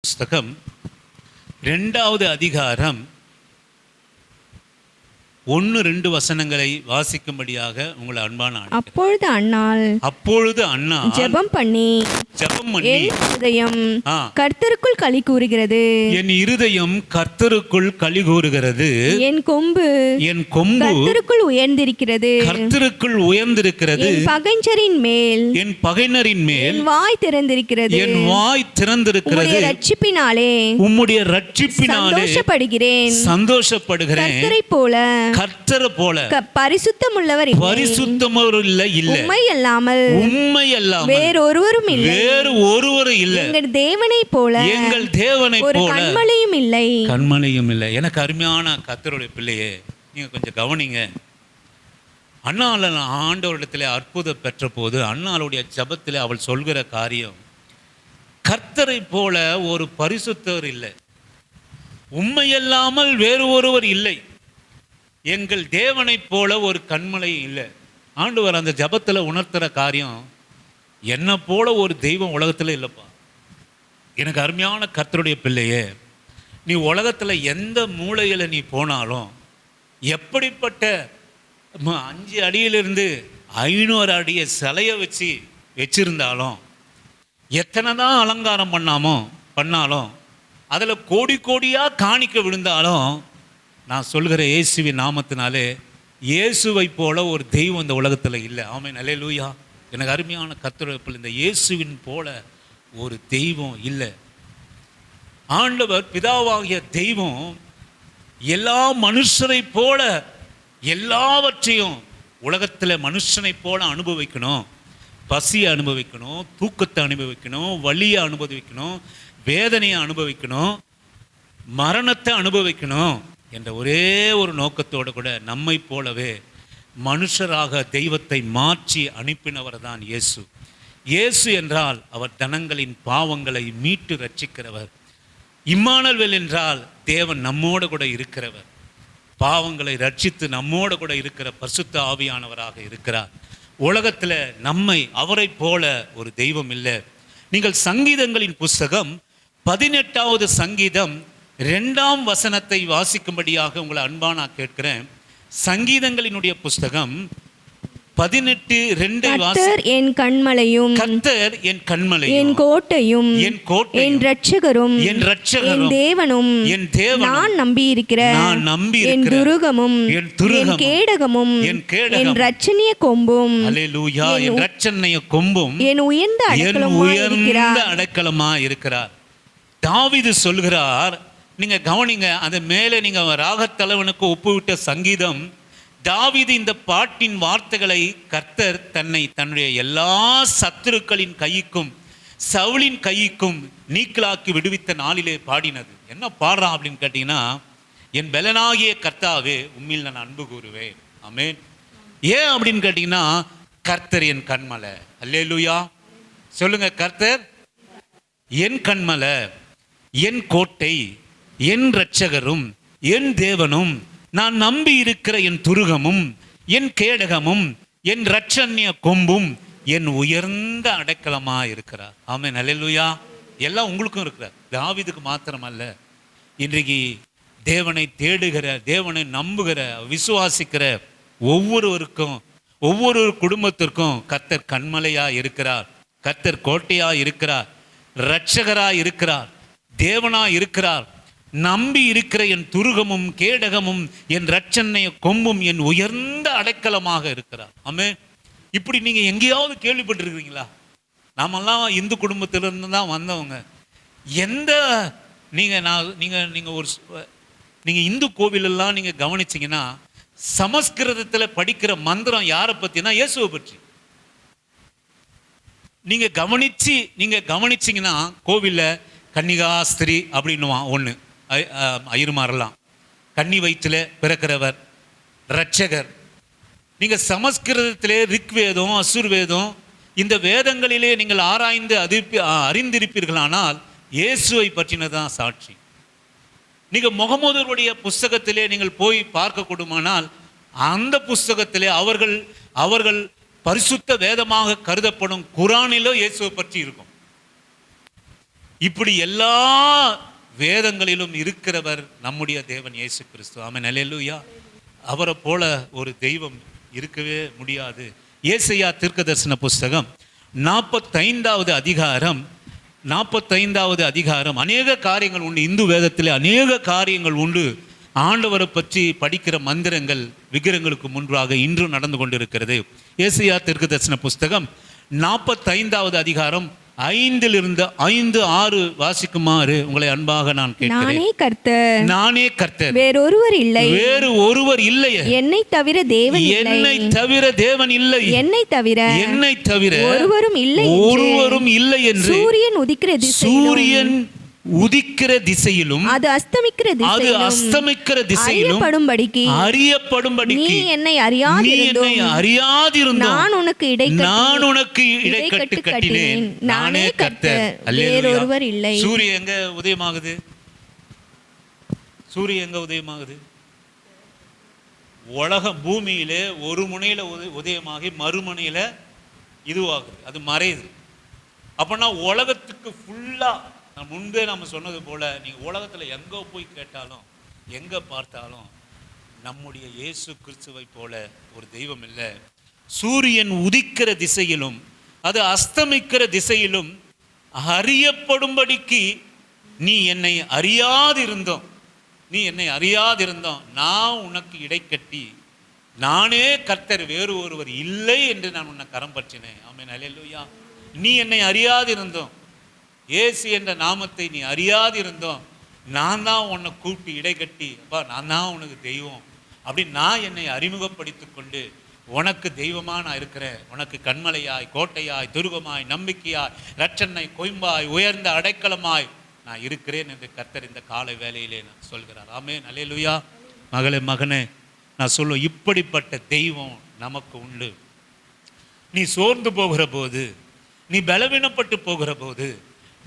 புஸ்தகம் 2வது அதிகாரம் 1-2 வசனங்களை வாசிக்கும்படியாக உங்களை அன்பான அப்பொழுது அன்னாள் ஜெபம் பண்ணி என் இருதயம் கர்த்தருக்குள் களி கூறுகிறது, என் இருதயம் கர்த்தருக்குள் களி கூறுகிறது, என் கொம்பு கர்த்தருக்குள் உயர்ந்திருக்கிறது, கர்த்தருக்குள் உயர்ந்திருக்கிறது, என் பகைஞரின் மேல் என் வாய் திறந்திருக்கிறது, என் வாய் திறந்திருக்கிறது, உம்முடைய ரட்சிப்பினாலே சந்தோஷப்படுகிறேன். கர்த்தரை போல பரிசுத்தமுள்ளவர் இல்லை, உம்மை அல்லாமல் வேறு ஒருவரும் இல்லை, எங்கள் தேவனைப் போல ஒரு கன்மலையும் இல்லை. எனக்கு அருமையான கர்த்தருடைய பிள்ளையே, நீங்க கொஞ்சம் கவனிங்க. அன்னாள் ஆண்டவரிடத்திலே அற்புதம் பெற்ற போது அன்னாளுடைய ஜெபத்திலே அவள் சொல்கிற காரியம், கர்த்தரை போல ஒரு பரிசுத்தர் இல்லை, உம்மையல்லாமல் வேறு ஒருவர் இல்லை, எங்கள் தேவனைப் போல ஒரு கன்மலை இல்லை. ஆண்டவர் அந்த ஜபத்தில் உணர்த்துற காரியம், என்னை போல ஒரு தெய்வம் உலகத்தில் இல்லைப்பா. எனக்கு அருமையான கர்த்தருடைய பிள்ளையே, நீ உலகத்தில் எந்த மூலையில் நீ போனாலும், எப்படிப்பட்ட 5 அடியிலிருந்து 500 அடியை சிலையை வச்சிருந்தாலும், எத்தனை தான் அலங்காரம் பண்ணாலும், அதில் கோடி கோடியாக காணிக்க விழுந்தாலும், நான் சொல்கிற இயேசுவின் நாமத்தினாலே இயேசுவை போல ஒரு தெய்வம் இந்த உலகத்தில் இல்லை. ஆமென், அல்லேலூயா. எனக்கு அருமையான கர்த்தருடைய இந்த இயேசுவின் போல ஒரு தெய்வம் இல்லை. ஆண்டவர் பிதாவாகிய தெய்வம் எல்லா மனுஷரை போல எல்லாவற்றையும் உலகத்தில் மனுஷனை போல அனுபவிக்கணும். பசியை அனுபவிக்கணும், தூக்கத்தை அனுபவிக்கணும், வலியை அனுபவிக்கணும், வேதனையை அனுபவிக்கணும், மரணத்தை அனுபவிக்கணும் என்ற ஒரே ஒரு நோக்கத்தோடு கூட நம்மை போலவே மனுஷராக தெய்வத்தை மாற்றி அனுப்பினவர் தான் இயேசு. இயேசு என்றால் அவர் ஜனங்களின் பாவங்களை மீட்டு ரட்சிக்கிறவர். இம்மானுவேல் என்றால் தேவன் நம்மோடு கூட இருக்கிறவர், பாவங்களை ரட்சித்து நம்மோடு கூட இருக்கிற பரிசுத்த ஆவியானவராக இருக்கிறார். உலகத்தில் அவரை போல ஒரு தெய்வம் இல்லை. நீங்கள் சங்கீதங்களின் புஸ்தகம் 18வது சங்கீதம் 2ஆம் வசனத்தை வாசிக்கும்படியாக உங்களை அன்பான கேட்கிறேன். சங்கீதங்களினுடைய புஸ்தகம் 18:2 கர்த்தர் என் கண்மலையும், கர்த்தர் என் கண்மலையும், என் கோட்டையும், என் இரட்சகரும், என் தேவனும், நான் நம்பியிருக்கிற என் துருகமும், என் கேடகமும், என் இரட்சணிய கொம்பும், அல்லேலூயா, என் இரட்சணிய கொம்பும், என் உயர்ந்த அடைக்கலமாய் இருக்கிறார். தாவீது சொல்கிறார், நீங்க கவனிங்க, அந்த மேலே நீங்க ராகத்தலைவனுக்கு ஒப்புவிட்ட சங்கீதம். தாவீது இந்த பாட்டின் வார்த்தைகளை கர்த்தர் தன்னுடைய எல்லா சத்துருக்களின் கைக்கும் சவுலின் கைக்கும் நீக்கலாக்கி விடுவித்த நாளிலே பாடினது. என்ன பாடுறான் அப்படின்னு கேட்டீங்கன்னா, என் பலனாகிய கர்த்தாவே உம்மில் நான் அன்பு கூறுவேன். ஆமென். ஏன் அப்படின்னு கேட்டீங்கன்னா, கர்த்தர் என் கண்மலை. அல்லேலூயா சொல்லுங்க. கர்த்தர் என் கண்மலை, என் கோட்டை, என் இரட்சகரும், என் தேவனும், நான் நம்பி இருக்கிற என் துருகமும், என் கேடகமும், என் இரட்சணிய கொம்பும், என் உயர்ந்த அடைக்கலமா இருக்கிறார். ஆமென், அல்லேலூயா. எல்லாம் உங்களுக்கும் இருக்கிறார். தாவீதுக்கு மாத்திரமல்ல, இன்றைக்கு தேவனை தேடுகிற, தேவனை நம்புகிற, விசுவாசிக்கிற ஒவ்வொருவருக்கும், ஒவ்வொரு குடும்பத்திற்கும் கர்த்தர் கண்மலையா இருக்கிறார், கர்த்தர் கோட்டையா இருக்கிறார், இரட்சகரா இருக்கிறார், தேவனா இருக்கிறார். நம்பி இருக்கிற என் துருகமும் கேடகமும் என் இரட்சணிய கொம்பும் என் உயர்ந்த அடைக்கலமாக இருக்கிறார். ஆமென். இப்படி நீங்க எங்கேயாவது கேள்விப்பட்டிருக்கிறீங்களா? நாமெல்லாம் இந்து குடும்பத்திலிருந்து தான் வந்தவங்க. நீங்க இந்து கோவிலெல்லாம் நீங்க கவனிச்சீங்கன்னா, சமஸ்கிருதத்தில் படிக்கிற மந்திரம் யாரை பத்தினா இயேசுவை பற்றி. நீங்க கவனிச்சீங்கன்னா, கோவில்ல கன்னிகாஸ்திரி அப்படின்னுவான் ஒன்று, ஐயர்மாரெல்லாம் கன்னி வயிற்றில் பிறக்கிறவர் இரட்சகர். நீங்கள் சமஸ்கிருதத்திலே ரிக்வேதம், அசுர்வேதம், இந்த வேதங்களிலே நீங்கள் ஆராய்ந்து அறிந்திருப்பீர்களானால் இயேசுவை பற்றினதான் சாட்சி. நீங்கள் முகமதுடைய புஸ்தகத்திலே நீங்கள் போய் பார்க்க கூடுமானால், அந்த புஸ்தகத்திலே அவர்கள் பரிசுத்த வேதமாக கருதப்படும் குரானிலோ இயேசுவை பற்றி இருக்கும். இப்படி எல்லா வேதங்களிலும் இருக்கிறவர் நம்முடைய தேவன் இயேசு கிறிஸ்து. ஆமென், அல்லேலூயா. அவரை போல ஒரு தெய்வம் இருக்கவே முடியாது. ஏசாயா தீர்க்கதரிசன புஸ்தகம் 45வது அதிகாரம் அநேக காரியங்கள் உண்டு. இந்து வேதத்திலே அநேக காரியங்கள் உண்டு. ஆண்டவரை பற்றி படிக்கிற மந்திரங்கள் விக்கிரங்களுக்கு முன்பாக இன்றும் நடந்து கொண்டிருக்கிறது. ஏசாயா தீர்க்கதரிசன புஸ்தகம் 45வது அதிகாரம் 5-6 வாசிக்குமாறு உங்களை அன்பாக நான் கேட்கிறேன். நானே கர்த்தர், வேறொருவர் இல்லை. வேறு ஒருவர் இல்லை. என்னை தவிர தேவன் இல்லை. என்னை தவிர ஒருவரும் இல்லை என்று சூரியன் உதிக்கிற திசையிலும் அது அஸ்தமிக்கிற திசையிலும் அறியப்படும்படிக்கு நீ என்னை அறியாதிருந்தோம். நான் உனக்கு இடைக்கட்டு கட்டினேன். நானே கர்த்தர், வேறொருவர் இல்லை. சூரியன் எங்க உதயமாகுது? உலகம் பூமியிலே ஒரு முனையில உதயமாகி மறுமுனையில இதுவாகுது, அது மறையுது. அப்பனா உலகத்துக்கு ஃபுல்லா முன்பே நம்ம சொன்னது போல நீங்க உலகத்துல எங்க போய் கேட்டாலும் எங்க பார்த்தாலும் நம்முடைய இயேசு கிறிஸ்துவை போல ஒரு தெய்வம் இல்லை. சூரியன் உதிக்கிற திசையிலும் அது அஸ்தமிக்கிற திசையிலும் அறியப்படும்படிக்கு நீ என்னை அறியாதிருந்தோம். நான் உனக்கு இடைக்கட்டி நானே கர்த்தர், வேறு ஒருவர் இல்லை என்று நான் உன்னை கரம் பற்றினேன். ஆமென், அல்லேலூயா. நீ என்னை அறியாதிருந்தோம், இயேசு என்ற நாமத்தை நீ அறியாதிருந்தோம், நான் தான் உன்னை கூப்பிட்டு இடைக்கட்டி, அப்பா நான் தான் உனக்கு தெய்வம் அப்படி நான் என்னை அறிமுகப்படுத்தி கொண்டு உனக்கு தெய்வமாக நான் இருக்கிறேன். உனக்கு கண்மலையாய், கோட்டையாய், துருகமாய், நம்பிக்கையாய், இரட்சனை கொய்ம்பாய், உயர்ந்த அடைக்கலமாய் நான் இருக்கிறேன் என்று கர்த்தர் இந்த காலை வேளையிலே நான் சொல்கிறார். ஆமென், அல்லேலூயா. மகனே நான் சொல்லுவேன், இப்படிப்பட்ட தெய்வம் நமக்கு உண்டு. நீ சோர்ந்து போகிற போது, நீ பலவீனப்பட்டு போகிற போது,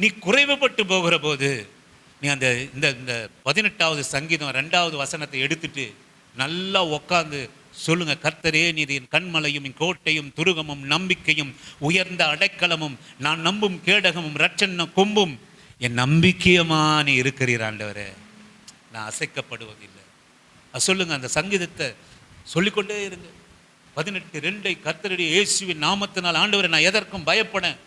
நீ குறைவுபட்டு போகிற போது, நீ அந்த இந்த 18வது சங்கீதம் 2வது வசனத்தை எடுத்துட்டு நல்லா உட்காந்து சொல்லுங்க, கர்த்தரே நீர் என் கண்மலையும், என் கோட்டையும், துருகமும், நம்பிக்கையும், உயர்ந்த அடைக்கலமும், நான் நம்பும் கேடகமும், இரட்சன கொம்பும், என் நம்பிக்கையமா நீ இருக்கிறீர் ஆண்டவரே, நான் அசைக்கப்படுவதில்லை. சொல்லுங்க, அந்த சங்கீதத்தை சொல்லிக்கொண்டே இருங்க. 18:2 கர்த்தருடைய இயேசுவின் நாமத்தினால் ஆண்டவரே நான் எதற்கும் பயப்படேன்.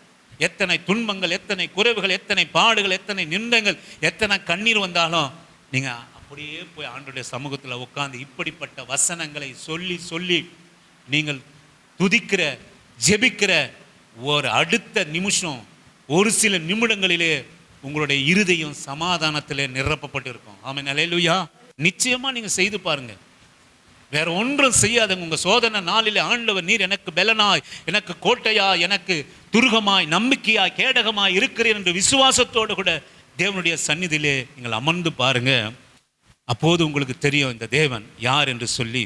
எத்தனை துன்பங்கள், எத்தனை குறைவுகள், எத்தனை பாடுகள், எத்தனை நிந்தங்கள், எத்தனை கண்ணீர் வந்தாலும் நீங்க அப்படியே போய் ஆண்டவருடைய சமூகத்தில் உட்கார்ந்து இப்படிப்பட்ட வசனங்களை சொல்லி சொல்லி நீங்கள் துதிக்கிற, ஜெபிக்கிற ஒரு அடுத்த நிமிஷம், ஒரு சில நிமிடங்களிலே உங்களுடைய இருதயம் சமாதானத்திலே நிரப்பப்பட்டு இருக்கும். ஆமென், அல்லேலூயா. நிச்சயமா நீங்க செய்து பாருங்க. வேற ஒன்றும் செய்யாதங்க. உங்க சோதனை நாளிலே ஆண்டவர் நீர் எனக்கு பெலனாய், எனக்கு கோட்டையாய், எனக்கு துருகமாய், நம்பிக்கையாய், கேடகமாய் இருக்கிறீர் என்று விசுவாசத்தோடு கூட தேவனுடைய சந்நிதியிலே நீங்கள் அமர்ந்து பாருங்க. அப்போது உங்களுக்கு தெரியும் இந்த தேவன் யார் என்று சொல்லி.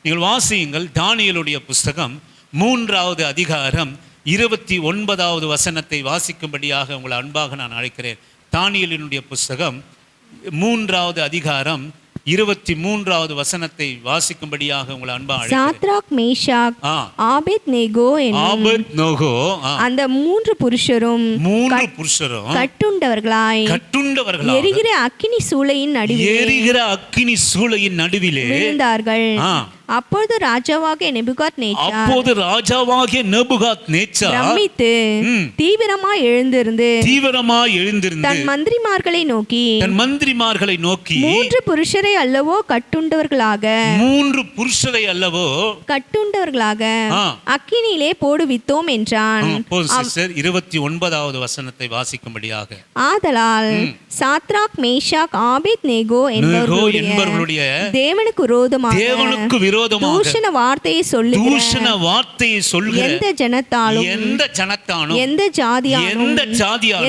நீங்கள் வாசியுங்கள், தானியேலுடைய புஸ்தகம் 3வது அதிகாரம் 29வது வசனத்தை வாசிக்கும்படியாக உங்களை அன்பாக நான் அழைக்கிறேன். தானியேலினுடைய புஸ்தகம் 3வது அதிகாரம் 23வது வசனத்தை வாசிக்கும்படியாக உங்களை அன்பாக சாத்ராக், மேஷாக், ஆபேத்நேகோ அந்த 3 புருஷரும் கட்டுண்டவர்களாய் எரிகிற அக்கினி சூளையின் நடுவிலே விழுந்தார்கள். அப்பொழுது ராஜாவாகிய நேபுகாத்நேச்சார் பிரமித்து தீவிரமாய் எழுந்திருந்து தன் மந்திரிமார்களை நோக்கி 3 புருஷரை அல்லவோ கட்டுண்டவர்களாக அக்கினியிலே போடுவித்தோம் என்றான். 29வது வசனத்தை வாசிக்கும்படியாக. ஆதலால் சாத்ராக், மேஷாக், ஆபேத்நேகோ என்பவர்களுடைய தேவனுக்கு விரோதமாக தூஷண வார்த்தையை சொல்லுகிற எந்த ஜனத்தாலும், எந்த ஜாதியானும்,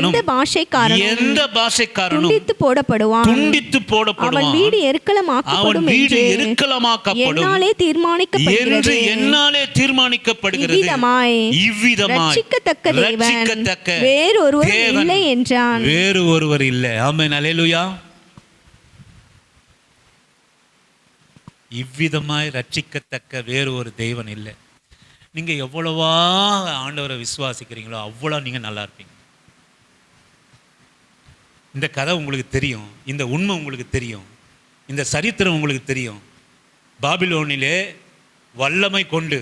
எந்த பாஷைக்காரனும் துண்டித்து போடப்படுவான். அவன் வீடு எருக்களமாக்கப்படும் என்று என்னாலே தீர்மானிக்கப்படுகிறது. இவ்விதமாய் ரட்சிக்கத்தக்க தேவன் வேறொருவர் இல்லை என்றான். வேறு ஒருவர் இல்லை. ஆமென், அல்லேலூயா. இவ்விதமாய் ரட்சிக்கத்தக்க வேறு ஒரு தெய்வன் இல்லை. நீங்க எவ்வளவா ஆண்டவரை விசுவாசிக்கிறீங்களோ அவ்வளோ நீங்க நல்லா இருப்பீங்க. இந்த கதை உங்களுக்கு தெரியும், இந்த உண்மை உங்களுக்கு தெரியும், இந்த சரித்திரம் உங்களுக்கு தெரியும். பாபிலோனிலே வல்லமை கொண்டு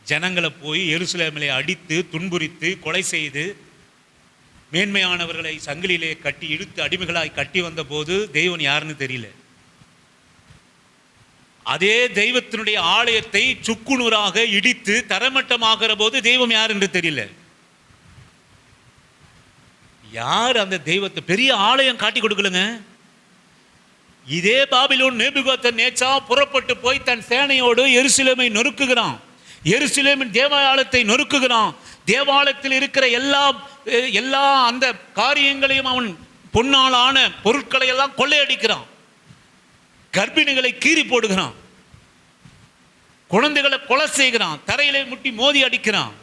ஜனங்களை போய் எருசலேமிலே அடித்து துன்புரித்து கொலை செய்து மேன்மையானவர்களை சங்கிலிலே கட்டி இழுத்து அடிமைகளாய் கட்டி வந்த போது தெய்வன் யாருன்னு தெரியல. அதே தெய்வத்தினுடைய ஆலயத்தை சுக்குநூறாக இடித்து தரமட்டமாகிற போது தெய்வம் யார் என்று தெரியல. யார் அந்த தெய்வத்தை? பெரிய ஆலயம் காட்டி கொடுக்கலங்க. இதே பாபிலோன் நேபுகாத்நேச்சார் புறப்பட்டு போய் தன் சேனையோடு எருசலேமை நொறுக்குகிறான். எருசலேமின் தேவாலயத்தை நொறுக்குகிறான். தேவாலயத்தில் இருக்கிற எல்லா அந்த காரியங்களையும் அவன் பொன்னாலான பொருட்களை எல்லாம் கொள்ளையடிக்கிறான். கர்ப்பிணிகளை கீறி போடுகிறான். குழந்தைகளை கொலை செய்கிறான். தரையிலே முட்டி மோதி அடிக்கிறான்.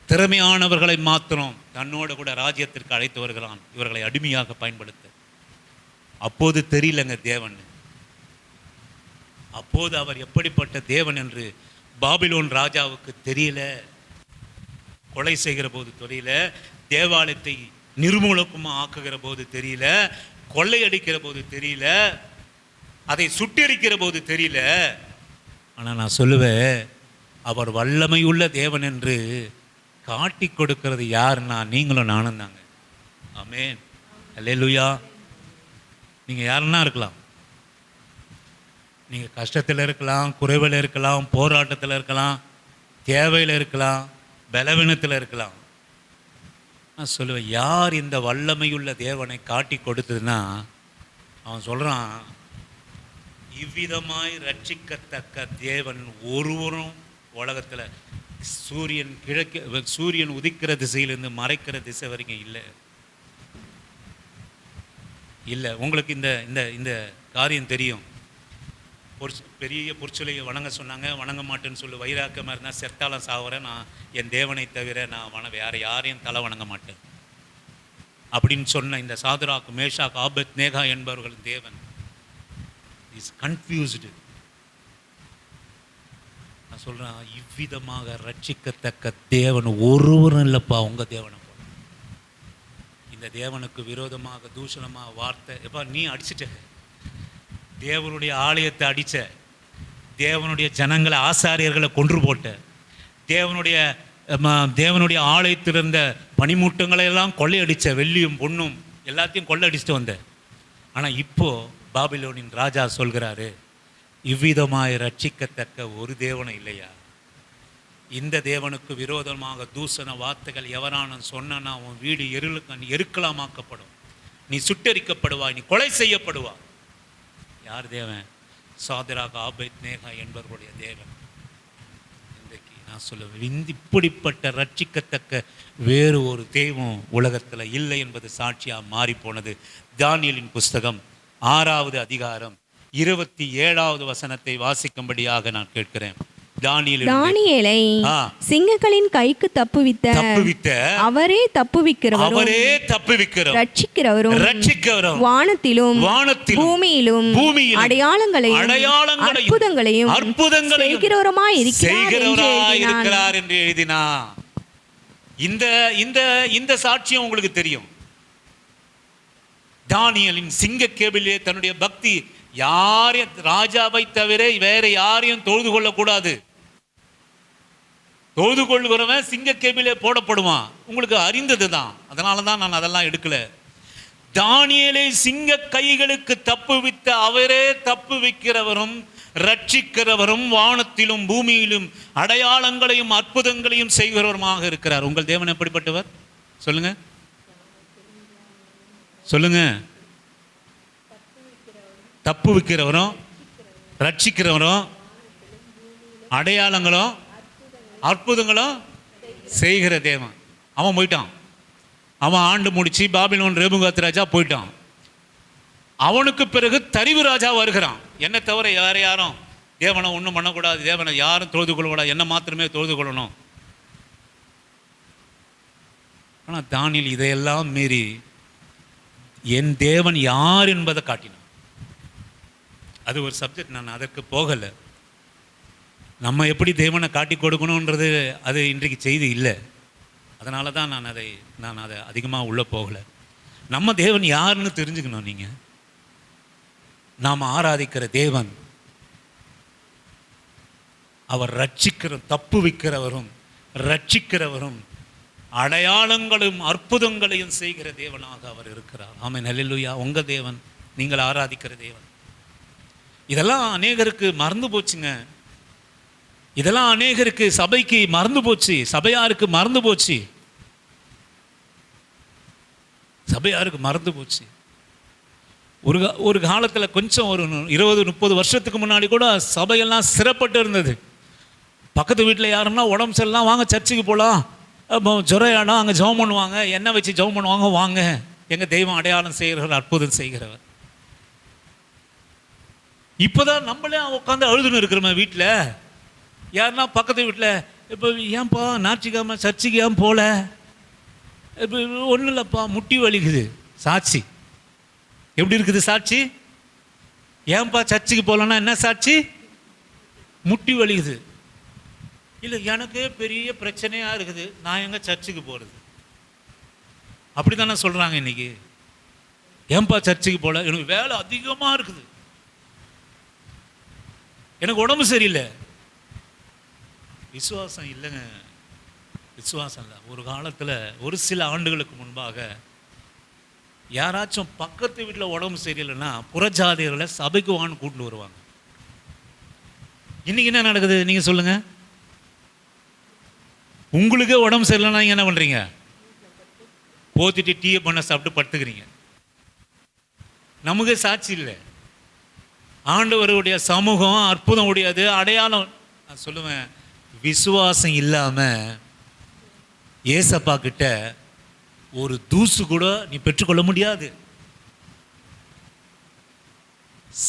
திறமையானவர்களை மாத்திரம் தன்னோட கூட ராஜ்யத்திற்கு அழைத்து வருகிறான், இவர்களை அடிமையாக பயன்படுத்த. அப்போது தெரியலங்க தேவன். அப்போது அவர் எப்படிப்பட்ட தேவன் என்று பாபிலோன் ராஜாவுக்கு தெரியல. கொலை செய்கிற போது தெரியல, தேவாலயத்தை நிர்மூலக்குமா ஆக்குகிற போது தெரியல, கொள்ளையடிக்கிற போது தெரியல, அதை சுட்டெரிக்கிற போது தெரியல. ஆனால் நான் சொல்லுவேன், அவர் வல்லமையுள்ள தேவன் என்று காட்டி கொடுக்கிறது யாருன்னா நீங்களும் நானும் தாங்க. ஆமென், அல்லேலூயா. நீங்கள் யாருன்னா இருக்கலாம், நீங்கள் கஷ்டத்தில் இருக்கலாம், குறைவில் இருக்கலாம், போராட்டத்தில் இருக்கலாம், தேவையில் இருக்கலாம், பலவீனத்தில் இருக்கலாம். நான் சொல்லுவேன், யார் இந்த வல்லமையுள்ள தேவனை காட்டி கொடுத்ததுன்னா அவன் சொல்கிறான், இவ்விதமாய் ரட்சிக்கத்தக்க தேவன் ஒருவரும் உலகத்தில் சூரியன் உதிக்கிற திசையிலிருந்து மறைக்கிற திசை வரைக்கும் இல்லை. உங்களுக்கு இந்த காரியம் தெரியும். பெரிய பொற்சொலையை வணங்க சொன்னாங்க, வணங்க மாட்டேன்னு சொல்லி வைராக்கமாக இருந்தால் செத்தாலும் சாவறேன், நான் என் தேவனை தவிர நான் வேறு யாரையும் தலை வணங்க மாட்டேன் அப்படின்னு சொன்ன இந்த சாதுராக், மேஷாக், ஆபேத்நேகோ என்பவர்களின் தேவன் இஸ் கன்ஃபியூஸ்டு. நான் சொல்கிறேன், இவ்விதமாக ரட்சிக்கத்தக்க தேவன் ஒருவரும் இல்லைப்பா உங்கள் தேவனை போல. இந்த தேவனுக்கு விரோதமாக தூஷணமாக வார்த்தை, எப்பா நீ அடிச்சிட்ட, தேவனுடைய ஆலயத்தை அடித்த, தேவனுடைய ஜனங்களை ஆசாரியர்களை கொன்று போட்ட, தேவனுடைய ஆலயத்தில் இருந்த பனிமூட்டங்களை எல்லாம் கொள்ளையடித்த, வெள்ளியும் பொண்ணும் எல்லாத்தையும் கொள்ளையடிச்சிட்டு வந்த. ஆனால் இப்போது பாபிலோனின் ராஜா சொல்கிறாரு, இவ்விதமாய் ரட்சிக்கத்தக்க ஒரு தேவனும் இல்லையா? இந்த தேவனுக்கு விரோதமாக தூசண வார்த்தைகள் எவரான சொன்னா உன் வீடு எருக்கலாமாக்கப்படும், நீ சுட்டெரிக்கப்படுவாய், நீ கொலை செய்யப்படுவாய். யார் தேவன்? சாதுராக், ஆபேத்நேகோ என்பவர்களுடைய தேவன். இன்றைக்கு நான் சொல்லுவேன், இப்படிப்பட்ட ரட்சிக்கத்தக்க வேறு ஒரு தெய்வம் உலகத்தில் இல்லை என்பது சாட்சியாக மாறிப்போனது. தானியேலின் புஸ்தகம் 6வது அதிகாரம் 27வது வசனத்தை வாசிக்கும்படியாக நான் கேட்கிறேன். தானியேலை சிங்கங்களின் கைக்கு தப்புவித்த அவரே தப்புவிக்கிறவரும் ரட்சிக்கிறவரும் வானத்திலும் பூமியிலும் அடையாளங்களையும் அற்புதங்களையும் செய்கிறவருமாய் இருக்கிறார் என்று எழுதினார். இந்த சாட்சியம் உங்களுக்கு தெரியும். தானியேலின் சிங்கக்கேபிலே தன்னுடைய பக்தி, யாரையும் ராஜாவை தவிர வேற யாரையும் தொழுது கொள்ளக்கூடாது. தொழுது கொள்கிறவன் சிங்கக்கேபிலே போடப்படுவான். உங்களுக்கு அறிந்தது தான், அதனால தான் நான் அதெல்லாம் எடுக்கல. தானியேலை சிங்க கைகளுக்கு தப்புவித்த அவரே தப்புவிக்கிறவரும் ரட்சிக்கிறவரும் வானத்திலும் பூமியிலும் அடையாளங்களையும் அற்புதங்களையும் செய்கிறவருமாக இருக்கிறார். உங்கள் தேவன் எப்படிப்பட்டவர் சொல்லுங்க, சொல்லுங்க. தப்பு வைக்கிறவரும் ரட்சிக்கிறவரும் அடையாளங்களும் அற்புதங்களும் செய்கிற தேவன். அவன் போயிட்டான், அவன் ஆண்டு முடிச்சு பாபிலோன் நேபுகாத்நேச்சார் ராஜா போயிட்டான். அவனுக்கு பிறகு தரிவு ராஜா வருகிறான். என்னை தவிர யாரும் தேவனை ஒன்றும் பண்ணக்கூடாது, தேவனை யாரும் தொழுது கொள்ளக்கூடாது, என்ன மாத்திரமே தொழுது கொள்ளணும். ஆனால் தானியேல் இதையெல்லாம் மீறி என் தேவன் யார் என்பதை காட்டினான். அது ஒரு சப்ஜெக்ட், நான் அதற்கு போகலை. நம்ம எப்படி தேவனை காட்டி கொடுக்கணுன்றது அது இன்றைக்கு செய்தி இல்லை. அதனால தான் நான் அதை அதிகமாக உள்ளே போகலை. நம்ம தேவன் யாருன்னு தெரிஞ்சுக்கணும். நீங்கள் நாம் ஆராதிக்கிற தேவன் அவர் தப்பு வைக்கிறவரும் ரட்சிக்கிறவரும் அடையாளங்களும் அற்புதங்களையும் செய்கிற தேவனாக அவர் இருக்கிறார். ஆமென், அல்லேலூயா. உங்க தேவன், நீங்கள் ஆராதிக்கிற தேவன். இதெல்லாம் அநேகருக்கு மறந்து போச்சுங்க. இதெல்லாம் அநேகருக்கு, சபைக்கு மறந்து போச்சு, சபையாருக்கு மறந்து போச்சு, சபையாருக்கு மறந்து போச்சு. ஒரு காலத்தில் கொஞ்சம் ஒரு 20-30 வருஷத்துக்கு முன்னாடி கூட சபையெல்லாம் சிறப்பட்டு இருந்தது. பக்கத்து வீட்டில் யாருன்னா உடம்பு சரியில்லாம், வாங்க சர்ச்சுக்கு போகலாம், ஜுரையாடம் அங்கே ஜெபம் பண்ணுவாங்க, எண்ணெய் வச்சு ஜெபம் பண்ணுவாங்க, வாங்க எங்கள் தெய்வம் அடையாளம் செய்கிறவர், அற்புதம் செய்கிறவர். இப்போதான் நம்மளே உட்காந்து அழுதுன்னு இருக்கிறோமே வீட்டில். யாருன்னா பக்கத்து வீட்டில், இப்போ ஏன்பா ஞாயிற்றுக்கிழமை சர்ச்சுக்கு ஏன் போகல? இப்போ ஒன்றும் இல்லைப்பா, முட்டி வலிக்குது. சாட்சி எப்படி இருக்குது? சாட்சி ஏன்பா சர்ச்சுக்கு போகலன்னா என்ன சாட்சி? முட்டி வலிக்குது. இல்லை, எனக்கு பெரிய பிரச்சனையாக இருக்குது, நான் எங்கே சர்ச்சுக்கு போகிறது? அப்படி தானே சொல்கிறாங்க இன்னைக்கு. ஏன்பா சர்ச்சுக்கு போகல? எனக்கு வேலை அதிகமாக இருக்குது, எனக்கு உடம்பு சரியில்லை. விசுவாசம் இல்லைங்க, விசுவாசம் இல்லை. ஒரு காலத்தில், ஒரு சில ஆண்டுகளுக்கு முன்பாக யாராச்சும் பக்கத்து வீட்டில் உடம்பு சரியில்லைன்னா புறஜாதியர்களை சபைக்கு வான்னு கூட்டிட்டு வருவாங்க. இன்னைக்கு என்ன நடக்குது நீங்கள் சொல்லுங்கள்? உங்களுக்கே உடம்பு சரியில்லைன்னா நீங்கள் என்ன பண்ணுறீங்க? போத்திட்டு டீயை பண்ண சாப்பிட்டு படுத்துக்கிறீங்க. நமக்கு சாட்சி இல்லை. ஆண்டவருடைய சமூகம் அற்புதம் உடையது, அடையாளம். நான் சொல்லுவேன், விசுவாசம் இல்லாமல் ஏசப்பா கிட்ட ஒரு தூசு கூட நீ பெற்றுக்கொள்ள முடியாது.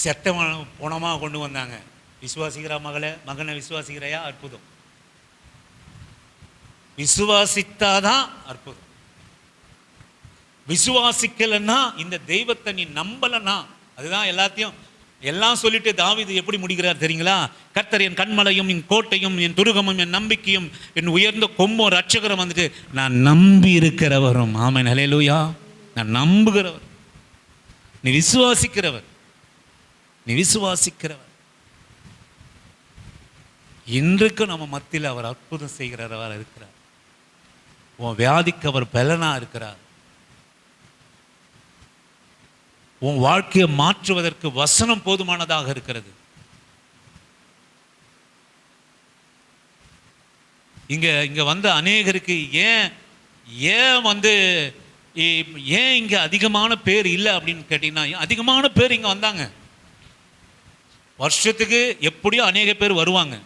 செத்தவன் பணமாக கொண்டு வந்தாங்க. விசுவாசிக்கிறா மகனை விசுவாசிக்கிறையா? அற்புதம். விசுவாசித்தாதான் அற்புதம். விசுவாசிக்கலன்னா, இந்த தெய்வத்தை நீ நம்பலன்னா, அதுதான் எல்லாத்தையும் எல்லாம் சொல்லிட்டு தாவீது எப்படி முடிக்கிறார் தெரியுங்களா? கர்த்தர் என் கண்மலையும் என் கோட்டையும் என் துருகமும் என் நம்பிக்கையும் என் உயர்ந்த கொம்பும் ரட்சகரும் வந்துட்டு, நான் நம்பி இருக்கிறவரும். ஆமென், ஹல்லேலூயா. நான் நம்புகிறவர். நீ விசுவாசிக்கிறவர், நீ விசுவாசிக்கிறவர். இன்றைக்கு நம்ம மத்தியில் அவர் அற்புதம் செய்கிறவர் இருக்கிறார். உன் வியாதிக்கு அவர் பலனா இருக்கிறார். உன் வாழ்க்கையை மாற்றுவதற்கு வசனம் போதுமானதாக இருக்கிறது. இங்க வந்த அநேகருக்கு ஏன் இங்க அதிகமான பேர் இல்லை அப்படின்னு கேட்டீங்கன்னா, அதிகமான பேர் இங்க வந்தாங்க. வருஷத்துக்கு எப்படியோ அநேக பேர் வருவாங்க.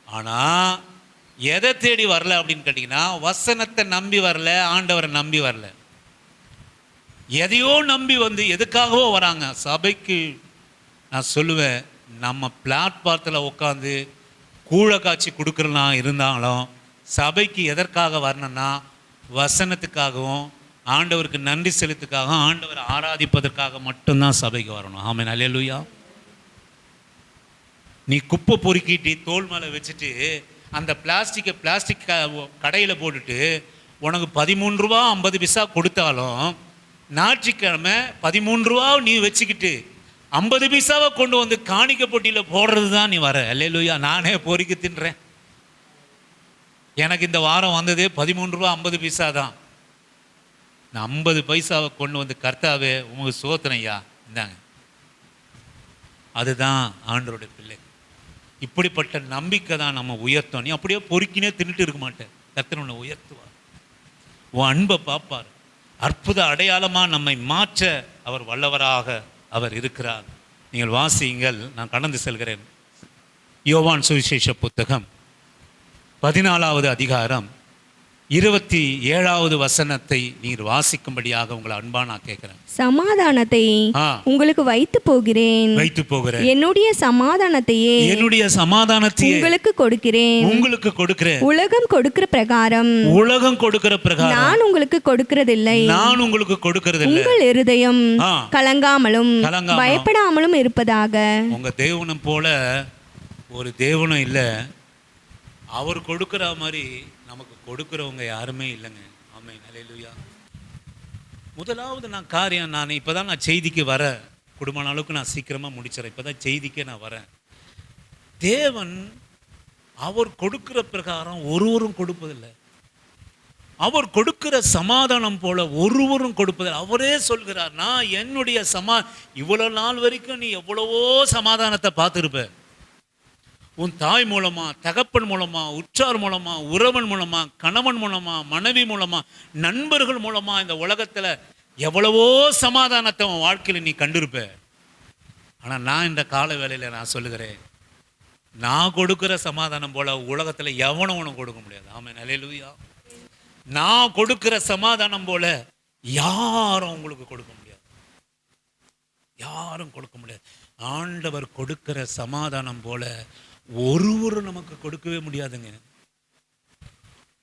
ஆனா எதை தேடி வரல அப்படின்னு கேட்டீங்கன்னா, வசனத்தை நம்பி வரல, ஆண்டவரை நம்பி வரல. எதையோ நம்பி வந்து எதுக்காகவோ வராங்க சபைக்கு. நான் சொல்லுவேன், நம்ம பிளாட்பாரத்தில் உட்காந்து கூழை காய்ச்சி கொடுக்குறனா இருந்தாலும் சபைக்கு எதற்காக வரணும்னா, வசனத்துக்காகவும் ஆண்டவருக்கு நன்றி செலுத்துக்காகவும் ஆண்டவரை ஆராதிப்பதற்காக மட்டும்தான் சபைக்கு வரணும். ஆமென், அல்லேலூயா. நீ குப்பை பொறுக்கிட்டு தோல் மேலே வச்சுட்டு அந்த பிளாஸ்டிக் கடையில் போட்டுட்டு உனக்கு 13 ரூபா 50 பைசா கொடுத்தாலும், ஞாயிற்றுக்கிழமை 13 ரூபா நீ வச்சுக்கிட்டு 50 பைசாவை கொண்டு வந்து காணிக்கை போட்டியில் போடுறது தான் நீ வர. அல்லேலூயா. நானே பொறுக்கி தின்றேன். எனக்கு இந்த வாரம் வந்ததே 13 ரூபா 50 பைசா தான். நான் 50 பைசாவை கொண்டு வந்து, கர்த்தாவே உங்களுக்கு சோத்திரம் ஐயா, இந்தாங்க. அதுதான் ஆண்டவருடைய பிள்ளை. இப்படிப்பட்ட நம்பிக்கை தான் நம்ம உயர்த்தோம். நீ அப்படியே பொறுக்கினே தின்னுட்டு இருக்க மாட்டேன். கர்த்தர் உன்னை உயர்த்துவார், உன் அன்பை பார்ப்பார். அற்புத அடையாளமாக நம்மை மாற்ற அவர் வல்லவராக அவர் இருக்கிறார். நீங்கள் வாசியுங்கள், நான் கடந்து செல்கிறேன். யோவான் சுவிசேஷ புத்தகம் 14வது அதிகாரம் 27வது வசனத்தை நீர் வாசிக்கும்படியாக உங்களை அன்பா நான் கேட்கிறேன். சமாதானத்தை உங்களுக்கு வைத்து போகிறேன், என்னுடைய சமாதானத்தையே உங்களுக்கு கொடுக்கிறேன். உலகம் கொடுக்கிற பிரகாரம் நான் உங்களுக்கு கொடுக்கிறதில்லை. உங்கள் இருதயம் கலங்காமலும் பயப்படாமலும் இருப்பதாக. உங்க தேவனும் போல ஒரு தேவனும் இல்லை. அவர் கொடுக்கிற மாதிரி நமக்கு கொடுக்கிறவங்க யாருமே இல்லைங்க. ஆமென், ஹல்லேலூயா. முதலாவது நான் இப்போதான் நான் செய்திக்கு வரேன். குடும்பமான அளவுக்கு நான் சீக்கிரமாக முடிச்சிடறேன். இப்போ தான் செய்திக்கே நான் வரேன். தேவன் அவர் கொடுக்கிற பிரகாரம் ஒருவரும் கொடுப்பதில்லை. அவர் கொடுக்கிற சமாதானம் போல ஒருவரும் கொடுப்பதில்லை. அவரே சொல்கிறார், நான் என்னுடைய இவ்வளோ நாள் வரைக்கும் நீ எவ்வளவோ சமாதானத்தை பார்த்துருப்ப. உன் தாய் மூலமா, தகப்பன் மூலமா, உற்றார் மூலமா, உறவன் மூலமா, கணவன் மூலமா, மனைவி மூலமா, நண்பர்கள் மூலமா இந்த உலகத்தில் எவ்வளவோ சமாதானத்தை உன் வாழ்க்கையில் நீ கண்டிருப்ப. ஆனால் நான் இந்த கால வேளையில் நான் சொல்லுகிறேன், நான் கொடுக்குற சமாதானம் போல உலகத்தில் எவனும் உனக்கு கொடுக்க முடியாது. ஆமென், அல்லேலூயா. நான் கொடுக்கிற சமாதானம் போல யாரும் உங்களுக்கு கொடுக்க முடியாது. யாரும் கொடுக்க முடியாது. ஆண்டவர் கொடுக்கிற சமாதானம் போல ஒருவரும் நமக்கு கொடுக்கவே முடியாதுங்க.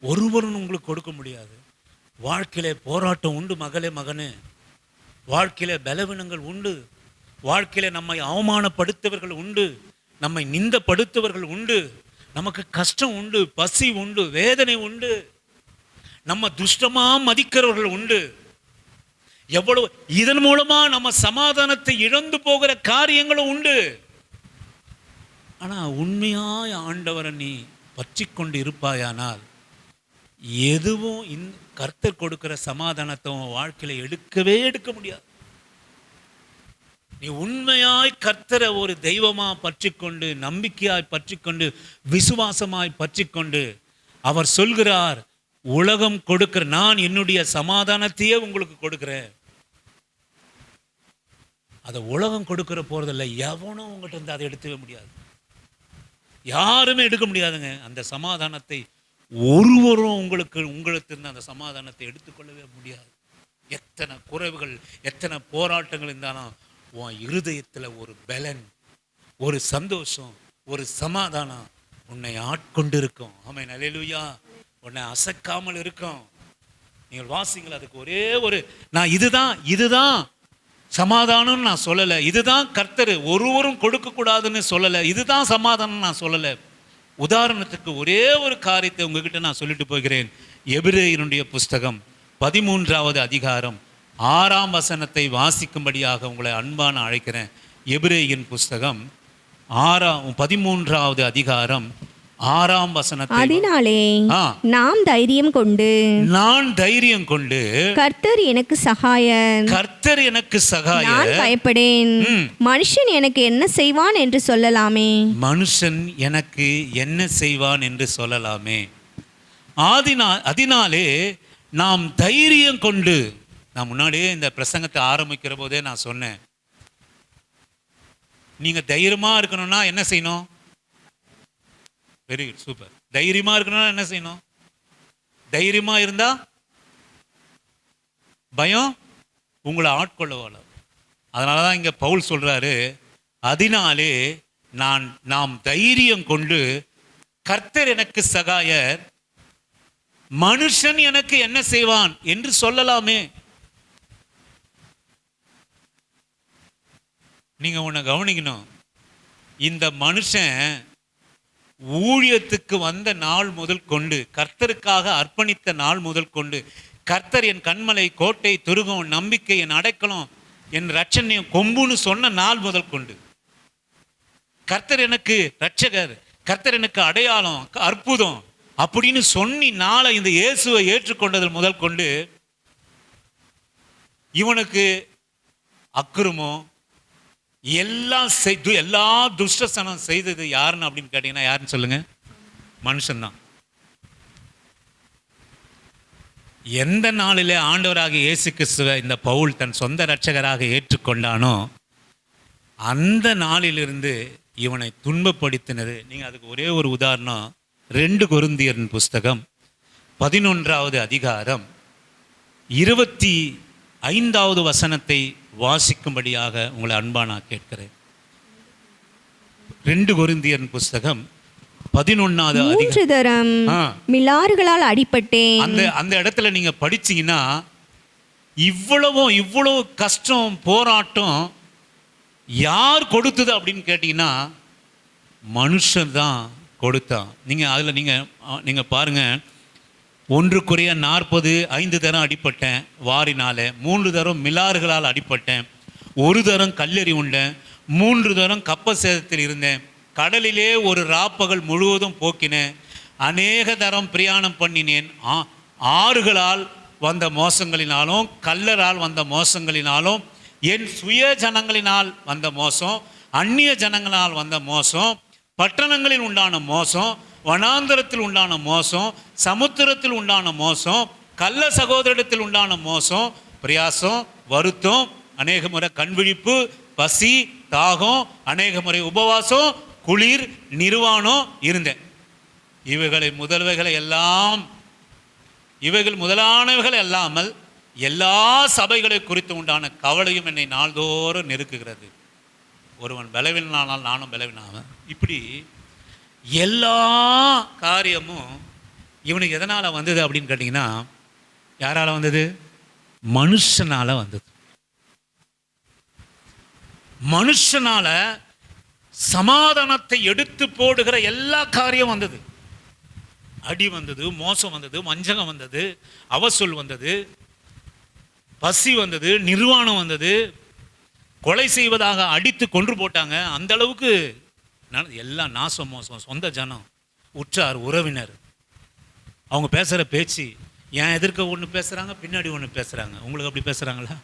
ஒருவரும் உங்களுக்கு கொடுக்க முடியாது. வாழ்க்கையில போராட்டம் உண்டு மகளே, மகனே. வாழ்க்கையில பலவீனங்கள் உண்டு. வாழ்க்கையில நம்மை அவமானப்படுத்தவர்கள் உண்டு, நம்மை நிந்தப்படுத்தவர்கள் உண்டு, நமக்கு கஷ்டம் உண்டு, பசி உண்டு, வேதனை உண்டு, நம்ம துஷ்டமா மதிக்கிறவர்கள் உண்டு. எவ்வளவு இதன் மூலமா நம்ம சமாதானத்தை இழந்து போகிற காரியங்களும் உண்டு. ஆனா உண்மையாய் ஆண்டவரை நீ பற்றி கொண்டு இருப்பாயானால் எதுவும் கர்த்தர் கொடுக்கிற சமாதானத்தை வாழ்க்கையில எடுக்க முடியாது. நீ உண்மையாய் கர்த்தரை ஒரு தெய்வமா பற்றி கொண்டு, நம்பிக்கையாய் பற்றி கொண்டு, விசுவாசமாய் பற்றி கொண்டு, அவர் சொல்கிறார், உலகம் கொடுக்கிற நான் என்னுடைய சமாதானத்தையே உங்களுக்கு கொடுக்கிறேன். அதை உலகம் கொடுக்கிற போறதில்லை. எவனும் உங்கள்கிட்ட இருந்து அதை எடுத்துக்க முடியாது. யாருமே எடுக்க முடியாதுங்க. அந்த சமாதானத்தை ஒருவரும் உங்களுக்கு இருந்து அந்த சமாதானத்தை எடுத்துக்கொள்ளவே முடியாது. எத்தனை குறைவுகள், எத்தனை போராட்டங்கள் இருந்தாலும் உன் இருதயத்தில் ஒரு பலன், ஒரு சந்தோஷம், ஒரு சமாதானம் உன்னை ஆட்கொண்டு இருக்கும். ஆமென், அல்லேலூயா. உன்னை அசைக்காமல் இருக்கும். நீங்கள் வாசிங்கள். அதுக்கு ஒரே ஒரு நான் இதுதான் சமாதானம்னு நான் சொல்லலை. இதுதான் கர்த்தர் ஒருவரும் கொடுக்கக்கூடாதுன்னு சொல்லலை. இதுதான் சமாதானம் நான் சொல்லலை. உதாரணத்துக்கு ஒரே ஒரு காரியத்தை உங்ககிட்ட நான் சொல்லிட்டு போகிறேன். எபிரேயனுடைய புஸ்தகம் 13வது அதிகாரம் 6ஆம் வசனத்தை வாசிக்கும்படியாக உங்களை அன்பான அழைக்கிறேன். எபிரேயன் புஸ்தகம் 13வது அதிகாரம் 6ஆம் வசனத்தை, அதனாலே நான் தைரியம் கொண்டு கர்த்தர் எனக்கு சகாயர், நான் பயப்படேன். மனுஷன் எனக்கு என்ன செய்வான் என்று சொல்லலாமே. அதனாலே நாம் தைரியம் கொண்டு, நான் முன்னாடியே இந்த பிரசங்கத்தை ஆரம்பிக்கிற போதே நான் சொன்னேன், நீங்க தைரியமா இருக்கணும்னா என்ன செய்யணும்? Very good, super. தைரியமா இருக்கணும்னா என்ன செய்யணும்? தைரியமா இருந்தா பயம் உங்களை ஆட்கொள்ள வாழ. அதனாலதான் இங்க பவுல் சொல்றாரு, அதனாலே நாம் தைரியம் கொண்டு கர்த்தர் எனக்கு சகாயர், மனுஷன் எனக்கு என்ன செய்வான் என்று சொல்லலாமே. நீங்க உன்னை கவனிக்கணும். இந்த மனுஷன் ஊழியத்துக்கு வந்த நாள் முதல் கொண்டு, கர்த்தருக்காக அர்ப்பணித்த நாள் முதல் கொண்டு, கர்த்தர் என் கண்மலை, கோட்டை, துருகம், நம்பிக்கை, என் அடைக்கலம், என் ரட்சணியம், கொம்புன்னு சொன்ன நாள் முதல் கொண்டு, கர்த்தர் எனக்கு ரட்சகர், கர்த்தர் எனக்கு அடையாளம், அற்புதம் அப்படின்னு சொன்னி நாளை இந்த இயேசுவை ஏற்றுக்கொண்டதில் முதல் கொண்டு இவனுக்கு அக்கிரமம் எல்லா துஷ்டசனம் செய்தது யாருன்னு அப்படின்னு கேட்டீங்கன்னா யாருன்னு சொல்லுங்க? மனுஷன்தான். எந்த நாளிலே ஆண்டவராக இயேசு கிறிஸ்துவை இந்த பவுல் தன் சொந்த இரட்சகராக ஏற்றுக்கொண்டானோ அந்த நாளிலிருந்து இவனை துன்பப்படுத்தினது. நீங்க அதுக்கு ஒரே ஒரு உதாரணம், 2 கொரிந்தியரின் புஸ்தகம் 11வது அதிகாரம் 25வது வசனத்தை வாசிக்கும்படியாக உங்களை அன்பா நான் கேட்கிறேன். 2 கொரிந்தியரின் புஸ்தகம் 11வது அதிகாரம். மிலாறுகளால் அடிபட்டேன். அந்த இடத்துல நீங்க படிச்சீங்கன்னா இவ்வளவு கஷ்டம், போராட்டம் யார் கொடுத்தது அப்படின்னு கேட்டீங்கன்னா மனுஷன் தான் கொடுத்தான். நீங்க அதுல நீங்க பாருங்க, 1 Corinthians 40 5 தரம் அடிப்பட்டேன் வாரினால, 3 தரம் மிலாறுகளால் அடிப்பட்டேன், 1 தரம் கல்லெறி உண்டேன், 3 தரம் கப்ப சேதத்தில் இருந்தேன், கடலிலே ஒரு ராப்பகல் முழுவதும் போக்கினேன், அநேக தரம் பிரயாணம் பண்ணினேன், ஆறுகளால் வந்த மோசங்களினாலும் கல்லரால் வந்த மோசங்களினாலும் என் சுய ஜனங்களினால் வந்த மோசம், அந்நிய ஜனங்களால் வந்த மோசம், பட்டணங்களில் உண்டான மோசம், வனாந்தரத்தில் உண்டான மோசம், சமுத்திரத்தில் உண்டான மோசம், கள்ள சகோதரத்தில் உண்டான மோசம், பிரயாசம், வருத்தம், அநேக முறை கண்விழிப்பு, பசி, தாகம், அநேக முறை உபவாசம், குளிர், நிர்வாணம் இருந்தேன். இவைகள் முதலானவைகள் அல்லாமல் எல்லா சபைகளை குறித்து உண்டான கவலையும் என்னை நாள்தோறும் நெருக்குகிறது. ஒருவன் பலவீனானால் நானும் பலவீனாவேன். இப்படி எல்லா காரியமும் இவனுக்கு எதனால் வந்தது அப்படின்னு கேட்டிங்கன்னா, யாரால் வந்தது? மனுஷனால் வந்தது. மனுஷனால் சமாதானத்தை எடுத்து போடுகிற எல்லா காரியம் வந்தது. அடி வந்தது, மோசம் வந்தது, வஞ்சகம் வந்தது, அவசொல் வந்தது, பசி வந்தது, நிர்வாணம் வந்தது, கொலை செய்வதாக அடித்து கொன்று போட்டாங்க. அந்த அளவுக்கு எல்லாம் நாசம் மோசம். சொந்த ஜனம், உற்றார், உறவினர், அவங்க பேசுகிற பேச்சு, என் எதிர்க்க ஒன்று பேசுகிறாங்க, பின்னாடி ஒன்று பேசுகிறாங்க. உங்களுக்கு அப்படி பேசுகிறாங்களா?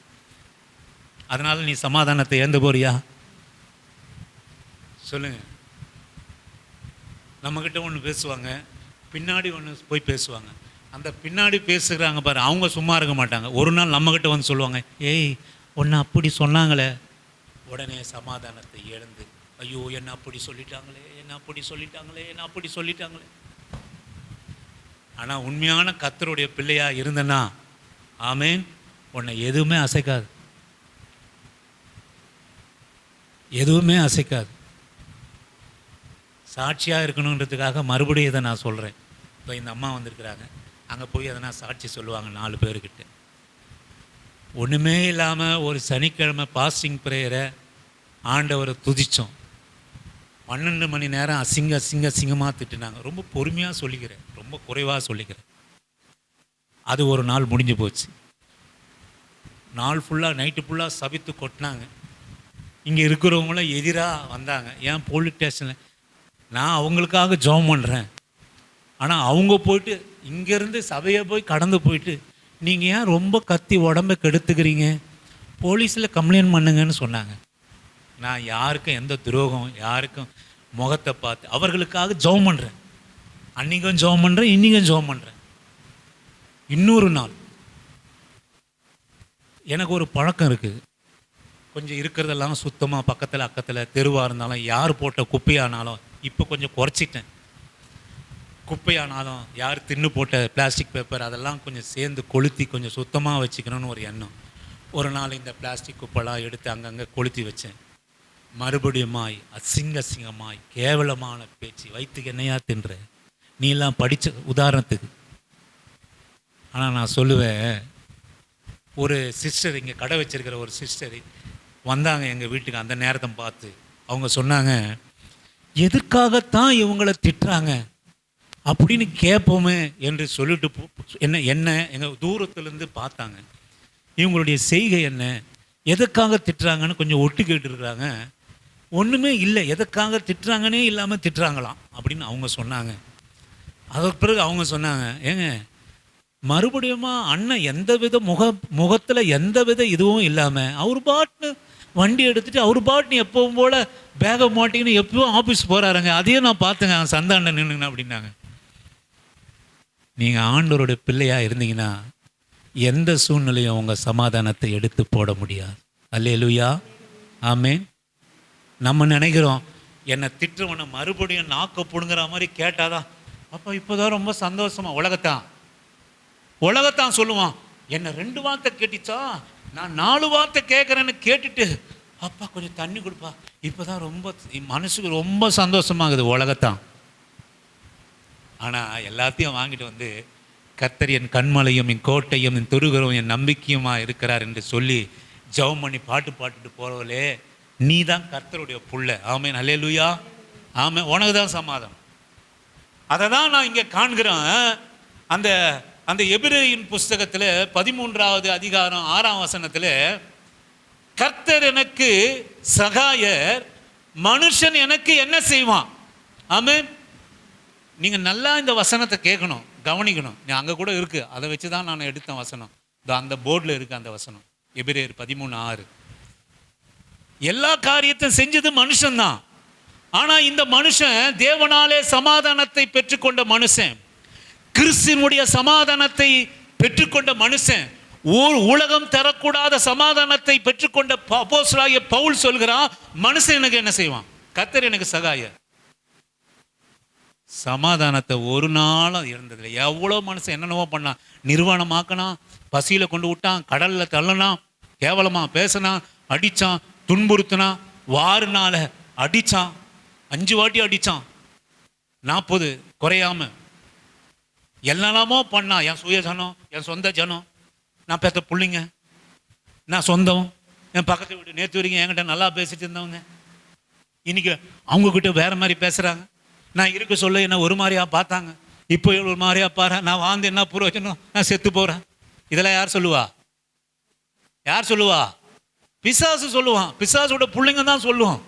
அதனால் நீ சமாதானத்தை இழந்து போறியா? சொல்லுங்க. நம்மக்கிட்ட ஒன்று பேசுவாங்க, பின்னாடி ஒன்று போய் பேசுவாங்க. அந்த பின்னாடி பேசுகிறாங்க பாரு, அவங்க சும்மா இருக்க மாட்டாங்க. ஒரு நாள் நம்மக்கிட்ட வந்து சொல்லுவாங்க, ஏய் ஒன்று அப்படி சொன்னாங்களே. உடனே சமாதானத்தை இழந்து, ஐயோ என்ன அப்படி சொல்லிட்டாங்களே, என்ன அப்படி சொல்லிட்டாங்களே, என்ன அப்படி சொல்லிட்டாங்களே. ஆனால் உண்மையான கர்த்தருடைய பிள்ளையா இருந்தனா, ஆமேன், உன்னை எதுவுமே அசைக்காது, எதுவுமே அசைக்காது. சாட்சியாக இருக்கணுன்றதுக்காக மறுபடியும் இதை நான் சொல்கிறேன். இப்போ இந்த அம்மா வந்திருக்கிறாங்க, அங்கே போய் அதை நான் சாட்சி சொல்லுவாங்க 4 பேர்கிட்ட. ஒன்றுமே இல்லாமல் ஒரு சனிக்கிழமை பாஸ்டிங் ப்ரேயரை ஆண்டவரை துதித்தோம். 12 மணி நேரம் அசிங்கமாக திட்டுனாங்க. ரொம்ப பொறுமையாக சொல்லிக்கிறேன், ரொம்ப குறைவாக சொல்லிக்கிறேன். அது ஒரு நாள் முடிஞ்சு போச்சு. நாள் ஃபுல்லாக, நைட்டு ஃபுல்லாக சபித்து கொட்டினாங்க. இங்கே இருக்கிறவங்களும் எதிராக வந்தாங்க. ஏன் போலீஸ் ஸ்டேஷனில் நான் அவங்களுக்காக ஜெபம் பண்ணுறேன், ஆனால் அவங்க போயிட்டு இங்கேருந்து சபையை போய் கடந்து போயிட்டு, நீங்கள் ஏன் ரொம்ப கத்தி உடம்பை கெடுத்துக்கிறீங்க, போலீஸில் கம்ப்ளைண்ட் பண்ணுங்கன்னு சொன்னாங்க. நான் யாருக்கும் எந்த துரோகம், யாருக்கும் முகத்தை பார்த்து அவர்களுக்காக ஜெபம் பண்ணுறேன். அன்றைக்கும் ஜெபம் பண்ணுறேன், இன்றைக்கும் ஜெபம் பண்ணுறேன். இன்னொரு நாள் எனக்கு ஒரு பழக்கம் இருக்குது. கொஞ்சம் இருக்கிறதெல்லாம் சுத்தமாக பக்கத்தில் அக்கத்தில் தெருவாக இருந்தாலும், யார் போட்ட குப்பையானாலும், இப்போ கொஞ்சம் குறைச்சிட்டேன். குப்பையானாலும், யார் தின்னு போட்ட பிளாஸ்டிக் பேப்பர், அதெல்லாம் கொஞ்சம் சேர்ந்து கொளுத்தி கொஞ்சம் சுத்தமாக வச்சுக்கணும்னு ஒரு எண்ணம். ஒரு நாள் இந்த பிளாஸ்டிக் குப்பைலாம் எடுத்து அங்கங்கே கொளுத்தி வச்சேன். மறுபடியுமாய் அசிங்கமாய் கேவலமான பேச்சு, வயிற்றுக்கு என்னையா தின்ற, நீ எல்லாம் படித்த உதாரணத்துக்கு. ஆனால் நான் சொல்லுவேன், ஒரு சிஸ்டர், இங்கே கடை வச்சிருக்கிற ஒரு சிஸ்டர் வந்தாங்க எங்கள் வீட்டுக்கு. அந்த நேரத்தை பார்த்து அவங்க சொன்னாங்க, எதற்காகத்தான் இவங்களை திட்டுறாங்க அப்படின்னு கேட்போமே என்று சொல்லிட்டு என்ன எங்கள் தூரத்துலேருந்து பார்த்தாங்க. இவங்களுடைய செய்கை என்ன, எதுக்காக திட்டுறாங்கன்னு கொஞ்சம் ஒட்டு கேட்டுருக்குறாங்க. ஒன்றுமே இல்லை, எதுக்காக திட்டுறாங்கன்னே இல்லாமல் திட்டுறாங்களாம் அப்படின்னு அவங்க சொன்னாங்க. அதற்கு பிறகு அவங்க சொன்னாங்க, ஏங்க மறுபடியுமா அண்ணன் எந்த வித முகத்தில் எந்த வித இதுவும் இல்லாமல் அவர் பாட்டு வண்டி எடுத்துகிட்டு அவர் பாட்டு எப்பவும் போல் பேகை மாட்டிங்கன்னு எப்பவும் ஆஃபீஸ் போகிறாருங்க, அதையும் நான் பார்த்துங்க சந்தாண்ட நின்றுங்க அப்படின்னாங்க. நீங்கள் ஆண்டவருடைய பிள்ளையாக இருந்தீங்கன்னா எந்த சூழ்நிலையும் உங்கள் சமாதானத்தை எடுத்து போட முடியாது. அல்லேலூயா, ஆமேன். நம்ம நினைக்கிறோம், என்னை திட்டுறவனை மறுபடியும் நாக்க பிடுங்குற மாதிரி கேட்டாதான், அப்போ இப்போதான் ரொம்ப சந்தோஷமா. உலகத்தான் சொல்லுவான், என்னை 2 வார்த்தை கேட்டுச்சா, நான் 4 வார்த்தை கேட்குறேன்னு கேட்டுட்டு, அப்பா கொஞ்சம் தண்ணி கொடுப்பா, இப்போதான் ரொம்ப மனசுக்கு ரொம்ப சந்தோஷமாகுது உலகத்தான். ஆனால் எல்லாத்தையும் வாங்கிட்டு வந்து, கர்த்தர் என் கண்மலையும் என் கோட்டையும் என் துருகரும் என் நம்பிக்கையுமாக இருக்கிறார் என்று சொல்லி ஜெபம் பண்ணி பாட்டுட்டு போகிறவளே, நீ தான் கர்த்தருடைய புள்ள. ஆமேன், அல்லேலூயா, ஆமேன். உனக்கு தான் சமாதானம். அதை தான் நான் இங்கே காண்கிறேன். அந்த அந்த எபிரேயரின் புஸ்தகத்தில் 13வது அதிகாரம் 6ஆம் வசனத்தில், கர்த்தர் எனக்கு சகாயர், மனுஷன் எனக்கு என்ன செய்வான்? ஆமென். நீங்க நல்லா இந்த வசனத்தை கேட்கணும், கவனிக்கணும். நீ அங்க கூட இருக்கு, அதை வச்சு தான் நான் எடுத்த வசனம். அந்த போர்டில் இருக்கு அந்த வசனம், எபிரேயர் 13:6. எல்லா காரியத்தையும் செஞ்சது மனுஷன்தான். ஆனா இந்த மனுஷன் தேவனாலே சமாதானத்தை பெற்றுக்கொண்ட மனுஷன், கிறிஸ்துவினுடைய சமாதானத்தை பெற்றுக்கொண்ட மனுஷன், உலகம் தரக்கூடாத சமாதானத்தை பெற்றுக்கொண்ட அப்போஸ்தலனாகிய பவுல் சொல்கிறான், மனுஷன் எனக்கு என்ன செய்வான்? கர்த்தர் எனக்கு சகாயர். சமாதானத்தை ஒரு நாளும் இருந்ததில்லை. எவ்வளோ மனுஷன் என்னென்னவோ பண்ணான், நிர்வாணமாக்கினான், பசியில் கொண்டு விட்டான், கடலில் தள்ளனான், கேவலமாக பேசினான், அடித்தான், துன்புறுத்தினான், வாருனால அடித்தான், 5 வாட்டி அடித்தான், 40 குறையாம எல்லாமோ பண்ணான். என் சுய ஜனம், என் சொந்த ஜனம், நான் பெற்ற பிள்ளைங்க, நான் சொந்தம், என் பக்கத்து வீடு, நேற்று வரைக்கும் என்கிட்ட நல்லா பேசிட்டு இருந்தவங்க இன்னைக்கு அவங்கக்கிட்ட வேற மாதிரி பேசுகிறாங்க. நான் இருக்க சொல்ல என்ன ஒரு மாதிரியா பார்த்தாங்க, இப்போ ஒரு மாதிரியா பாரு, நான் வாழ்ந்து என்ன புரோஜனம், நான் செத்து போகிறேன். இதெல்லாம் யார் சொல்லுவா? யார் சொல்லுவா? பிசாசு சொல்லுவான். பிசாசோட பிள்ளைங்க தான் சொல்லுவோம்.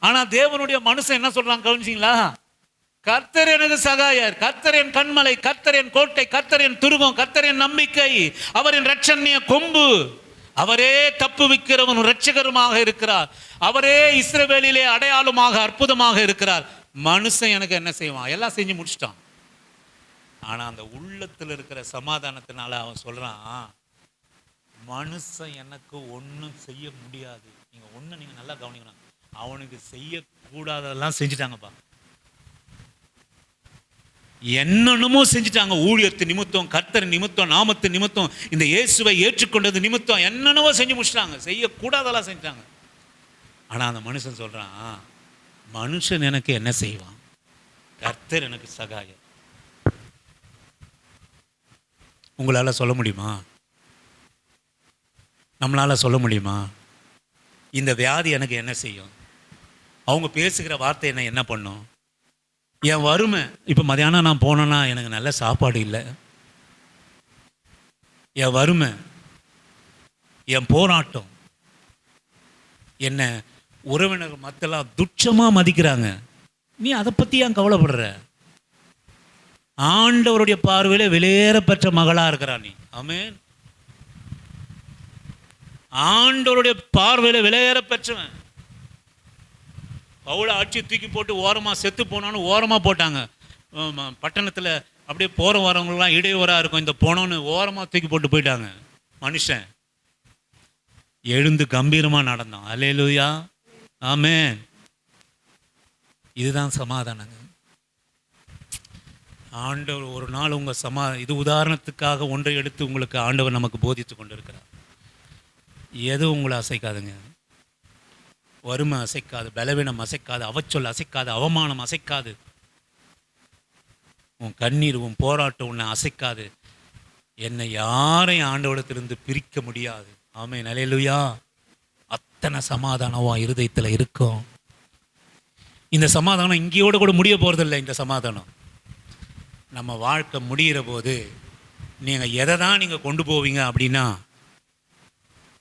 ஆனா தேவனுடைய மனுஷன் என்ன சொல்றாங்க கவனிச்சிங்களா? கர்த்தர் எனக்கு சகாயர், கர்த்தர் என் கண்மலை, கர்த்தர் என் கோட்டை, கர்த்தர் என் துருகம், கர்த்தர் என் நம்பிக்கை, அவர் என் இரட்சணிய கொம்பு, அவரே தப்புவிக்கிறவன் இரட்சகருமாக இருக்கிறார், அவரே இஸ்ரவேலிலே அடையாளமாக அற்புதமாக இருக்கிறார். மனுஷன் எனக்கு என்ன செய்வான்? எல்லாம் செஞ்சு முடிச்சிட்டான். ஆனா அந்த உள்ளத்துல இருக்கிற சமாதானத்தினால அவன் சொல்றான், மனுஷன் எனக்கு ஒன்றும் செய்ய முடியாது. நீங்க ஒண்ணு நீங்க நல்லா கவனிக்கணும், அவனுக்கு செய்யக்கூடாததெல்லாம் செஞ்சுட்டாங்கப்பா. என்னென்னமோ செஞ்சுட்டாங்க. ஊழியத்து நிமித்தம், கர்த்தர் நிமித்தம், நாமத்து நிமித்தம், இந்த இயேசுவை ஏற்றுக்கொண்டது நிமித்தம் என்னென்னவோ செஞ்சு முடிச்சிட்டாங்க. செய்யக்கூடாதெல்லாம் செஞ்சாங்க. ஆனா அந்த மனுஷன் சொல்றான், மனுஷன் எனக்கு என்ன செய்வான்? கர்த்தர் எனக்கு சகாயம். உங்களால சொல்ல முடியுமா? நம்மளால சொல்ல முடியுமா? இந்த வியாதி எனக்கு என்ன செய்யும்? அவங்க பேசுகிற வார்த்தை என்ன பண்ணும்? என் வறுமை, இப்போ மதியானம் நான் போனேன்னா எனக்கு நல்ல சாப்பாடு இல்லை, என் வறுமை, என் போராட்டம், என்ன உறவினர் மத்தெல்லாம் துச்சமாக மதிக்கிறாங்க. நீ அதை பற்றி ஏன் கவலைப்படுற? ஆண்டவருடைய பார்வையில் விலையேற பெற்ற மகளாக இருக்கிறா நீ. ஆமென். ஆண்டவருடைய பார்வையில் விலையேற பெற்றவன். பவுலை அடிச்சு தூக்கி போட்டு ஓரமாக செத்து போனான்னு ஓரமாக போட்டாங்க. பட்டணத்தில் அப்படியே போகிற வரவங்களாம் இடையூறாக இருக்கும், இந்த போனோன்னு ஓரமாக தூக்கி போட்டு போயிட்டாங்க. மனுஷன் எழுந்து கம்பீரமாக நடந்தான். அல்லேலூயா, ஆமென். இதுதான் சமாதானங்க. ஆண்டவர் ஒரு நாள் உங்கள் இது உதாரணத்துக்காக ஒன்றை எடுத்து உங்களுக்கு ஆண்டவர் நமக்கு போதித்து கொண்டு இருக்கிறார். எதுவும் உங்களை அசைக்காதுங்க. வறுமை அசைக்காது, பலவீனம் அசைக்காது, அவச்சொல் அசைக்காது, அவமானம் அசைக்காது, உன் கண்ணீர், உன் போராட்டம் உன்னை அசைக்காது. என்னை யாரையும் ஆண்டவரிடத்திலிருந்து பிரிக்க முடியாது. ஆமென், அல்லேலூயா. அத்தனை சமாதானம் உன் இருதயத்தில் இருக்கும். இந்த சமாதானம் இங்கேயோட கூட முடிய போகிறதில்லை. இந்த சமாதானம் நம்ம வாழ்க்கை முடிகிற போது நீங்கள் எதை தான் நீங்கள் கொண்டு போவீங்க அப்படின்னா,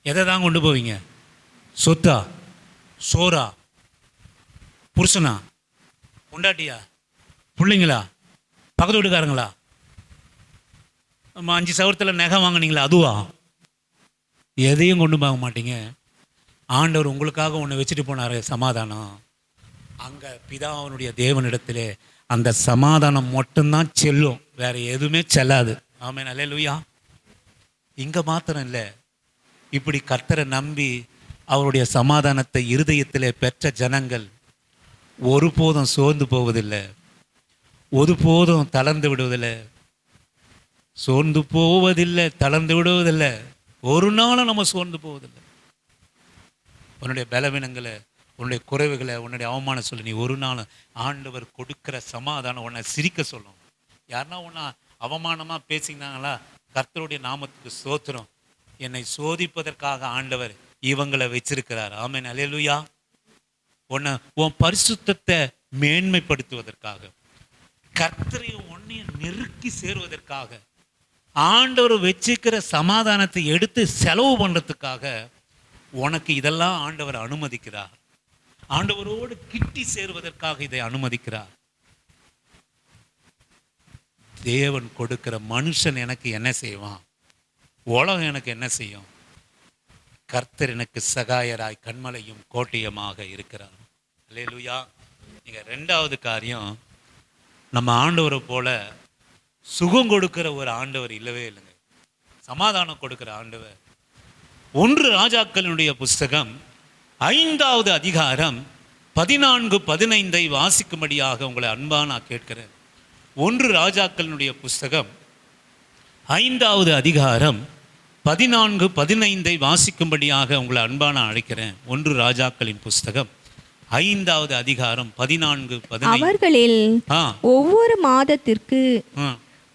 எதை தான் கொண்டு போவீங்க? சொத்தா, சோறா, புருஷனா, பொண்டாட்டியா, பிள்ளைங்களா, பக்கத்து வீட்டுக்காரங்களா, 5 சவரத்தில் நகை வாங்கினீங்களா, அதுவா? எதையும் கொண்டு போக மாட்டீங்க. ஆண்டவர் உங்களுக்காக ஒன்று வச்சுட்டு போனார், சமாதானம். அங்கே பிதாவினுடைய தேவனிடத்திலே அந்த சமாதானம் மட்டும்தான் செல்லும், வேற எதுவுமே செல்லாது. ஆமென், அல்லேலூயா. இங்கே மாத்திரம் இல்லை, இப்படி கர்த்தரை நம்பி அவருடைய சமாதானத்தை இருதயத்திலே பெற்ற ஜனங்கள் ஒருபோதும் சோர்ந்து போவதில்லை, ஒருபோதும் தளர்ந்து விடுவதில்லை. சோர்ந்து போவதில்லை, தளர்ந்து விடுவதில்லை. ஒரு நாளும் நம்ம சோர்ந்து போவதில்லை. உன்னுடைய பலவீனங்களை, உன்னுடைய குறைவுகளை, உன்னுடைய அவமானம் சொல்லி நீ ஒரு நாள் ஆண்டவர் கொடுக்கிற சமாதானம் உன்னை சிரிக்க சொல்லும். யாருன்னா உன்னை அவமானமாக பேசினாங்களா, கர்த்தருடைய நாமத்துக்கு ஸ்தோத்திரம், என்னை சோதிப்பதற்காக ஆண்டவர் இவங்களை வச்சிருக்கிறார். ஆமென், அல்லேலூயா. உன் பரிசுத்தத்தை மேன்மைப்படுத்துவதற்காக, கர்த்தரை உன்னைய நெருக்கி சேருவதற்காக ஆண்டவர் வச்சுக்கிற சமாதானத்தை எடுத்து செலவு பண்ணுறதுக்காக உனக்கு இதெல்லாம் ஆண்டவர் அனுமதிக்கிறார். ஆண்டவரோடு கிட்டி சேருவதற்காக இதை அனுமதிக்கிறார். தேவன் கொடுக்கிற மனுஷன் எனக்கு என்ன செய்வான்? உலகம் எனக்கு என்ன செய்யும்? கர்த்தர் எனக்கு சகாயராய் கண்மலையும் கோட்டையுமாக இருக்கிறார். அல்லேலூயா. நீங்க ரெண்டாவது காரியம், நம்ம ஆண்டவரை போல சுகம் கொடுக்கிற ஒரு ஆண்டவர் இல்லவே இல்லைங்க. சமாதானம் கொடுக்கிற ஆண்டவர். 1 ராஜாக்களினுடைய புஸ்தகம் 5வது அதிகாரம் 14-15 வாசிக்கும்படியாக உங்களை அன்பா நான் கேட்கிறேன். 1 ராஜாக்களினுடைய புஸ்தகம் 5வது அதிகாரம் 14-15 வாசிக்கும்படியாக உங்களை அன்பா நான் அழைக்கிறேன். 1 ராஜாக்களின் புஸ்தகம் 5வது அதிகாரம் 14-15. அவர்களில் ஒவ்வொரு மாதத்திற்கு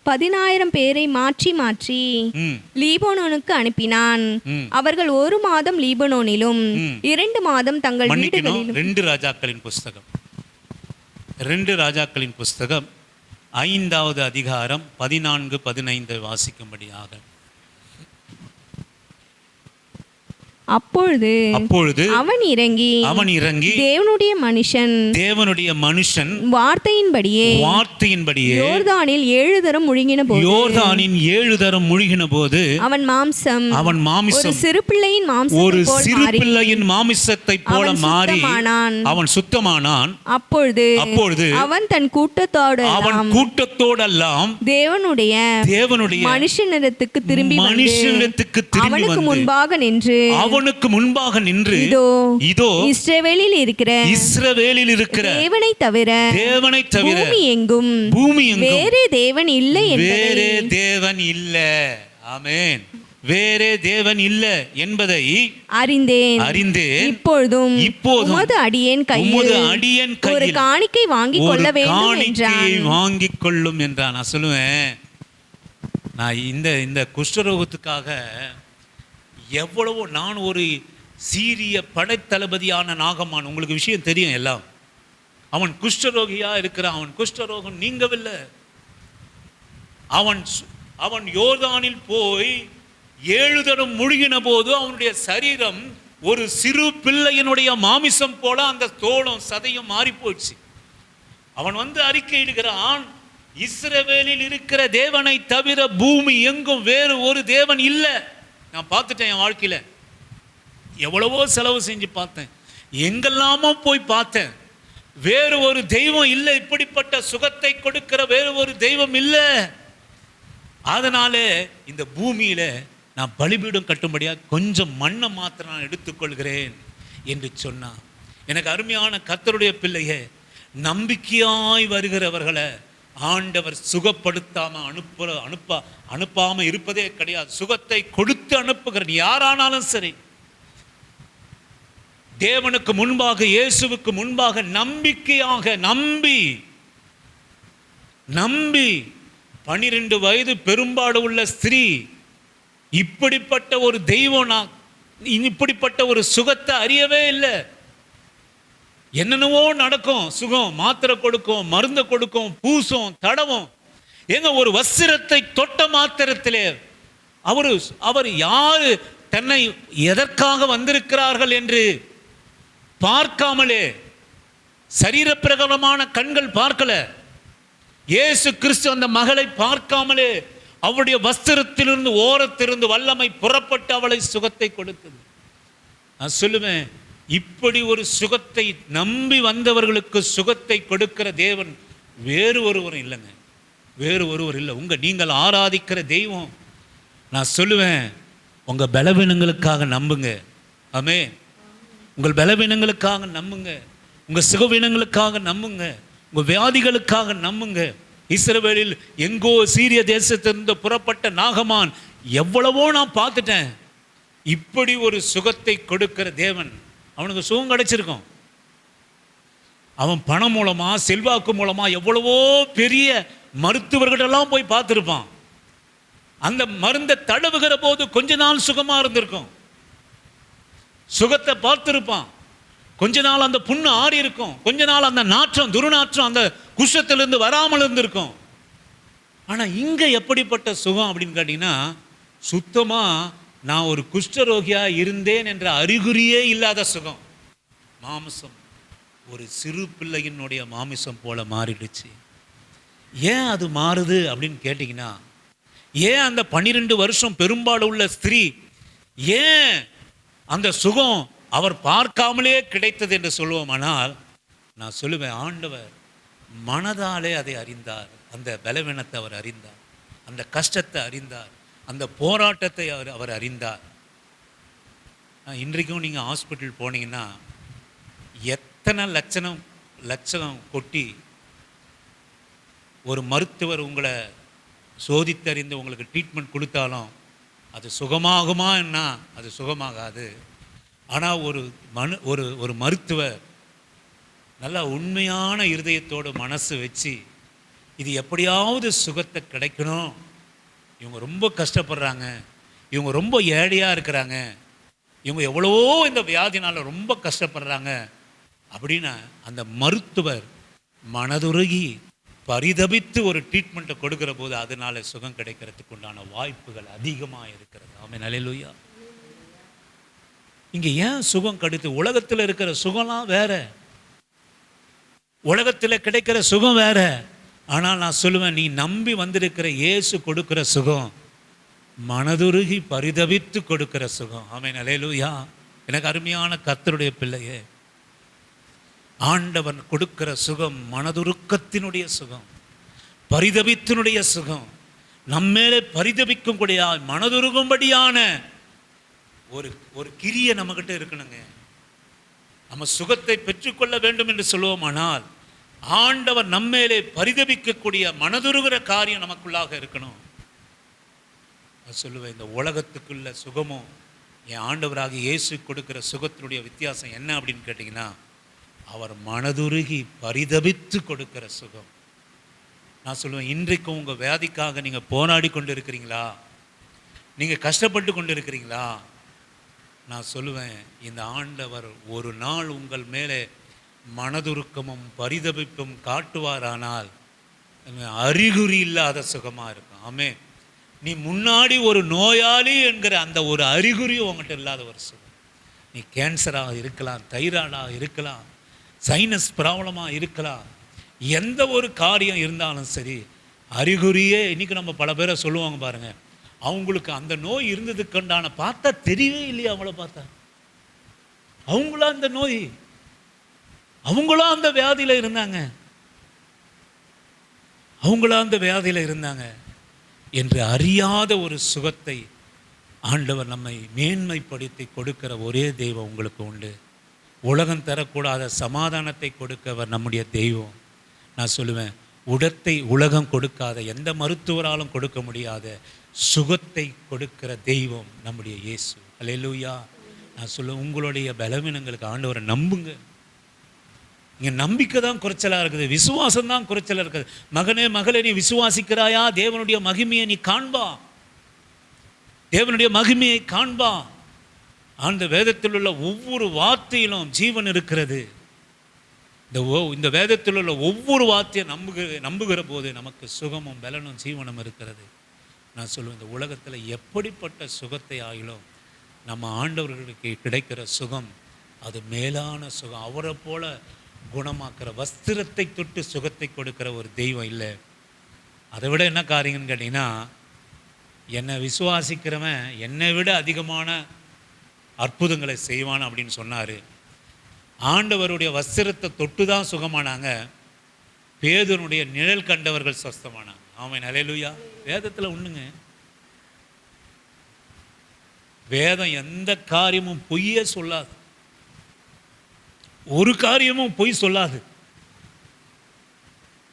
10,000 பேரை மாற்றி மாற்றி லீபனோனுக்கு அனுப்பினான். அவர்கள் 1 மாதம் லீபனோனிலும் 2 மாதம் தங்கள் வீடுகளிலும். 2 ராஜாக்களின் புஸ்தகம் 5வது அதிகாரம் 14-15 வாசிக்கும்படியாக. அப்பொழுது அவன் இறங்கி தேவனுடைய மனுஷன் வார்த்தையின்படியே யோர்தானில் 7 தரம் முழுகின போது அவன் மாம்சம் ஒரு சிறு பிள்ளையின் மாமிசத்தைப் போல மாறி அவன் சுத்தமானான். அப்பொழுது அவன் தன் கூட்டத்தோடெல்லாம் தேவனுடைய மனுஷனிடத்துக்கு திரும்பி அவனுக்கு முன்பாக நின்று இதோ இஸ்ரவேலில் இருக்கிற தேவனை தவிர பூமி எங்கும் வேறே தேவன் இல்லை. ஆமென். வேறே தேவன் இல்லை என்பதை அறிந்தேன். இப்பொழுதும் உமது அடியேன் கையில் ஒரு காணிக்கை வாங்கிக் கொள்ள வேண்டும் வாங்கிக் கொள்ளும் என்றான். நான் சொல்லுவேன், நான் இந்த குஷ்டரோகத்துக்காக எவ்வளவோ, நான் ஒரு சீரிய படைத்தளபதியான நாகமான், உங்களுக்கு விஷயம் தெரியும் எல்லாம். அவன் குஷ்டரோகியா இருக்கிறான். அவன் குஷ்டரோகம் நீங்கவில்லை. அவன் யோர்தானில் போய் 7 தரம் முழுகின போது அவனுடைய சரீரம் ஒரு சிறு பிள்ளையினுடைய மாமிசம் போல அந்த தோளும் சதையும் மாறி போயிடுச்சு. அவன் அறிக்கையிடுகிறான், இஸ்ரவேலில் இருக்கிற தேவனை தவிர பூமி எங்கும் வேறு ஒரு தேவன் இல்லை. நான் பார்த்துட்டேன், என் வாழ்க்கையில் எவ்வளவோ செலவு செஞ்சு பார்த்தேன், எங்கெல்லாமோ போய் பார்த்தேன். வேறு ஒரு தெய்வம் இல்லை, இப்படிப்பட்ட சுகத்தை கொடுக்கிற வேறு ஒரு தெய்வம் இல்லை. அதனால இந்த பூமியில நான் பலிபீடம் கட்டும்படியாக கொஞ்சம் மண்ணை மாத்திரம் நான் எடுத்துக்கொள்கிறேன் என்று சொன்னான். எனக்கு அருமையான கர்த்தருடைய பிள்ளையே, நம்பிக்கையாய் வருகிறவர்களை ஆண்டவர் சுகப்படுத்தாம அனுப்பாம இருப்பதே கிடையாது. சுகத்தை கொடுத்து அனுப்புகிற யாரானாலும் சரி, தேவனுக்கு முன்பாக, இயேசுவுக்கு முன்பாக நம்பிக்கையாக நம்பி 12 வயது பெரும்பாடு உள்ள ஸ்திரீ, இப்படிப்பட்ட ஒரு தெய்வம், நான் இப்படிப்பட்ட ஒரு சுகத்தை அறியவே இல்லை. என்னென்னவோ நடக்கும், சுகம் மாத்திரை கொடுக்கும், மருந்து கொடுக்கும், பூசும், தடவும். ஒரு வஸ்திரத்தை தொட்ட மாத்திரத்திலே அவர் யாரு தன்னை எதற்காக வந்திருக்கிறார்கள் என்று பார்க்காமலே, சரீரப்பிரகாரமான கண்கள் பார்க்கல, இயேசு கிறிஸ்து அந்த மகளை பார்க்காமலே அவளுடைய வஸ்திரத்திலிருந்து ஓரத்திலிருந்து வல்லமை புறப்பட்டு அவளை சுகத்தை கொடுத்தது. நான் சொல்லுவேன், இப்படி ஒரு சுகத்தை நம்பி வந்தவர்களுக்கு சுகத்தை கொடுக்கிற தேவன் வேறு ஒருவர் இல்லைங்க, வேறு ஒருவர் இல்லை. நீங்கள் ஆராதிக்கிற தெய்வம், நான் சொல்லுவேன், உங்கள் பலவீனங்களுக்காக நம்புங்க. ஆமென். உங்கள் பலவீனங்களுக்காக நம்புங்க, உங்கள் சுகவீனங்களுக்காக நம்புங்க, உங்கள் வியாதிகளுக்காக நம்புங்க. இஸ்ரவேலில் எங்கோ சீரிய தேசத்திலிருந்து புறப்பட்ட நாகமான் எவ்வளவோ நான் பார்த்துட்டேன். இப்படி ஒரு சுகத்தை கொடுக்கிற தேவன், அவனுக்கு சுகம் கிடைச்சிருக்கும். அவன் பணம் மூலமா, செல்வாக்கு மூலமா எவ்வளவோ பெரிய மருத்துவர்களெல்லாம் போய் பார்த்துருப்பான். அந்த மருந்தை தடவுகிற போது கொஞ்ச நாள் சுகமா இருந்திருக்கும், சுகத்தை பார்த்திருப்பான். கொஞ்ச நாள் அந்த புண்ணு ஆறி இருக்கும், கொஞ்ச நாள் அந்த நாற்றம், துர்நாற்றம் அந்த குஷ்டத்திலிருந்து வராமல் இருந்திருக்கும். ஆனால் இங்கே எப்படிப்பட்ட சுகம் அப்படின்னு கேட்டிங்கன்னா, சுத்தமாக நான் ஒரு குஷ்டரோகியாக இருந்தேன் என்ற அறிகுறியே இல்லாத சுகம். மாமிசம் ஒரு சிறு பிள்ளையினுடைய மாமிசம் போல மாறிடுச்சு. ஏன் அது மாறுது அப்படின்னு கேட்டிங்கன்னா, ஏன் அந்த 12 வருஷம் பெரும்பாலும் உள்ள ஸ்திரீ ஏன் அந்த சுகம் அவர் பார்க்காமலே கிடைத்தது என்று சொல்லுவோமானால், நான் சொல்லுவேன், ஆண்டவர் மனதாலே அதை அறிந்தார். அந்த பலவீனத்தை அவர் அறிந்தார், அந்த கஷ்டத்தை அறிந்தார், அந்த போராட்டத்தை அவர் அறிந்தார். இன்றைக்கும் நீங்கள் ஹாஸ்பிட்டல் போனீங்கன்னா எத்தனை லட்சணம் கொட்டி ஒரு மருத்துவர் உங்களை சோதித்தறிந்து உங்களுக்கு ட்ரீட்மெண்ட் கொடுத்தாலும் அது சுகமாகுமா என்ன? அது சுகமாகாது. ஆனால் ஒரு மருத்துவர் நல்லா உண்மையான இருதயத்தோடு மனசு வச்சு இது எப்படியாவது சுகத்தை கிடைக்கணும், இவங்க ரொம்ப கஷ்டப்படுறாங்க, இவங்க ரொம்ப ஏழையாக இருக்கிறாங்க, இவங்க எவ்வளவோ இந்த வியாதினால் ரொம்ப கஷ்டப்படுறாங்க அப்படின்னு அந்த மருத்துவர் மனதுருகி பரிதபித்து ஒரு ட்ரீட்மெண்ட்டை கொடுக்கிற போது அதனால சுகம் கிடைக்கிறதுக்கு உண்டான வாய்ப்புகள் அதிகமாக இருக்கிறது. ஆமென், அல்லேலூயா. இங்கே ஏன் சுகம் கிடைத்து? உலகத்தில் இருக்கிற சுகம்லாம் வேற, உலகத்தில் கிடைக்கிற சுகம் வேற. ஆனால் நான் சொல்லுவேன், நீ நம்பி வந்திருக்கிற இயேசு கொடுக்கிற சுகம் மனதுருகி பரிதபித்து கொடுக்கிற சுகம். ஆமென், அல்லேலூயா. எனக்கு அருமையான கர்த்தருடைய பிள்ளையே, ஆண்டவன் கொடுக்கிற சுகம் மனதுருக்கத்தினுடைய சுகம், பரிதபித்தினுடைய சுகம். நம்மேலே பரிதபிக்கும் கூடிய மனதுருகும்படியான ஒரு கிரியை நம்மகிட்ட இருக்கணுங்க. நம்ம சுகத்தை பெற்றுக்கொள்ள வேண்டும் என்று சொல்லுவோமானால் ஆண்டவர் நம்மேலே பரிதபிக்கக்கூடிய மனதுருகிற காரியம் நமக்குள்ளாக இருக்கணும். நான் சொல்லுவேன், இந்த உலகத்துக்குள்ள சுகமும் என் ஆண்டவராக இயேசு கொடுக்கிற சுகத்தினுடைய வித்தியாசம் என்ன அப்படின்னு கேட்டிங்கன்னா, அவர் மனதுருகி பரிதபித்து கொடுக்கிற சுகம். நான் சொல்லுவேன், இன்றைக்கும் உங்கள் வியாதிக்காக நீங்கள் போராடி கொண்டு இருக்கிறீங்களா? நீங்கள் கஷ்டப்பட்டு கொண்டு இருக்கிறீங்களா? நான் சொல்லுவேன், இந்த ஆண்டவர் ஒரு நாள் உங்கள் மேலே மனதுருக்கமும் பரிதபிப்பும் காட்டுவாரானால் அறிகுறி இல்லாத சுகமாக இருக்கும். ஆமே, நீ முன்னாடி ஒரு நோயாளி என்கிற அந்த ஒரு அறிகுறியும் உங்கள்கிட்ட இல்லாத ஒரு சுகம். நீ கேன்சராக இருக்கலாம், தைராய்டாக இருக்கலாம், சைனஸ் ப்ராப்ளமாக இருக்கலாம், எந்த ஒரு காரியம் இருந்தாலும் சரி, அறிகுறியே இன்னைக்கு நம்ம பல பேரை சொல்லுவாங்க பாருங்க, அவங்களுக்கு அந்த நோய் இருந்ததுக்குண்டான பார்த்தா தெரியவே இல்லையா? அவங்கள பார்த்தா அவங்களும் அந்த நோய், அவங்களும் அந்த வியாதியில் இருந்தாங்க, அவங்களும் அந்த வியாதியில் இருந்தாங்க என்று அறியாத ஒரு சுகத்தை ஆண்டவர் நம்மை மேன்மைப்படுத்தி கொடுக்கிற ஒரே தெய்வம் உங்களுக்கு உண்டு. உலகம் தரக்கூடாத சமாதானத்தை கொடுக்கவர் நம்முடைய தெய்வம். நான் சொல்லுவேன், உலகம் கொடுக்காத, எந்த மருத்துவராலும் கொடுக்க முடியாத சுகத்தை கொடுக்கிற தெய்வம் நம்முடைய இயேசு. அல்லேலூயா. நான் சொல்லுவேன், உங்களுடைய பலவீனங்களுக்கு ஆண்டவரை நம்புங்க. இங்கே நம்பிக்கை தான் குறைச்சலாக இருக்குது, விசுவாசம் தான் குறைச்சலாக இருக்குது. மகனே மகளே, நீ விசுவாசிக்கிறாயா? தேவனுடைய மகிமையை நீ காண்பா, தேவனுடைய மகிமையை காண்பா. அந்த வேதத்தில் உள்ள ஒவ்வொரு வார்த்தையிலும் ஜீவன் இருக்கிறது. இந்த வேதத்தில் உள்ள ஒவ்வொரு வார்த்தையை நம்புகிற போது நமக்கு சுகமும் பலனும் ஜீவனும் இருக்கிறது. நான் சொல்லுவேன், இந்த உலகத்தில் எப்படிப்பட்ட சுகத்தை ஆகிலும் நம்ம ஆண்டவர்களுக்கு கிடைக்கிற சுகம் அது மேலான சுகம். அவரை போல குணமாக்குற, வஸ்திரத்தை தொட்டு சுகத்தை கொடுக்கிற ஒரு தெய்வம் இல்லை. அதை விட என்ன காரியங்கன்னு கேட்டிங்கன்னா, என்னை விசுவாசிக்கிறவன் என்னை விட அதிகமான அற்புதங்களை செய்வான் அப்படின்னு சொன்னார். ஆண்டவருடைய வஸ்திரத்தை தொட்டு தான் சுகமானாங்க. பேதுருடைய நிழல் கண்டவர்கள் சொஸ்தமானாங்க. ஆமென், அல்லேலூயா. வேதத்தில் ஒண்ணுங்க, வேதம் எந்த காரியமும் பொய்யே சொல்லாது, ஒரு காரியமும் பொய் சொல்லாது.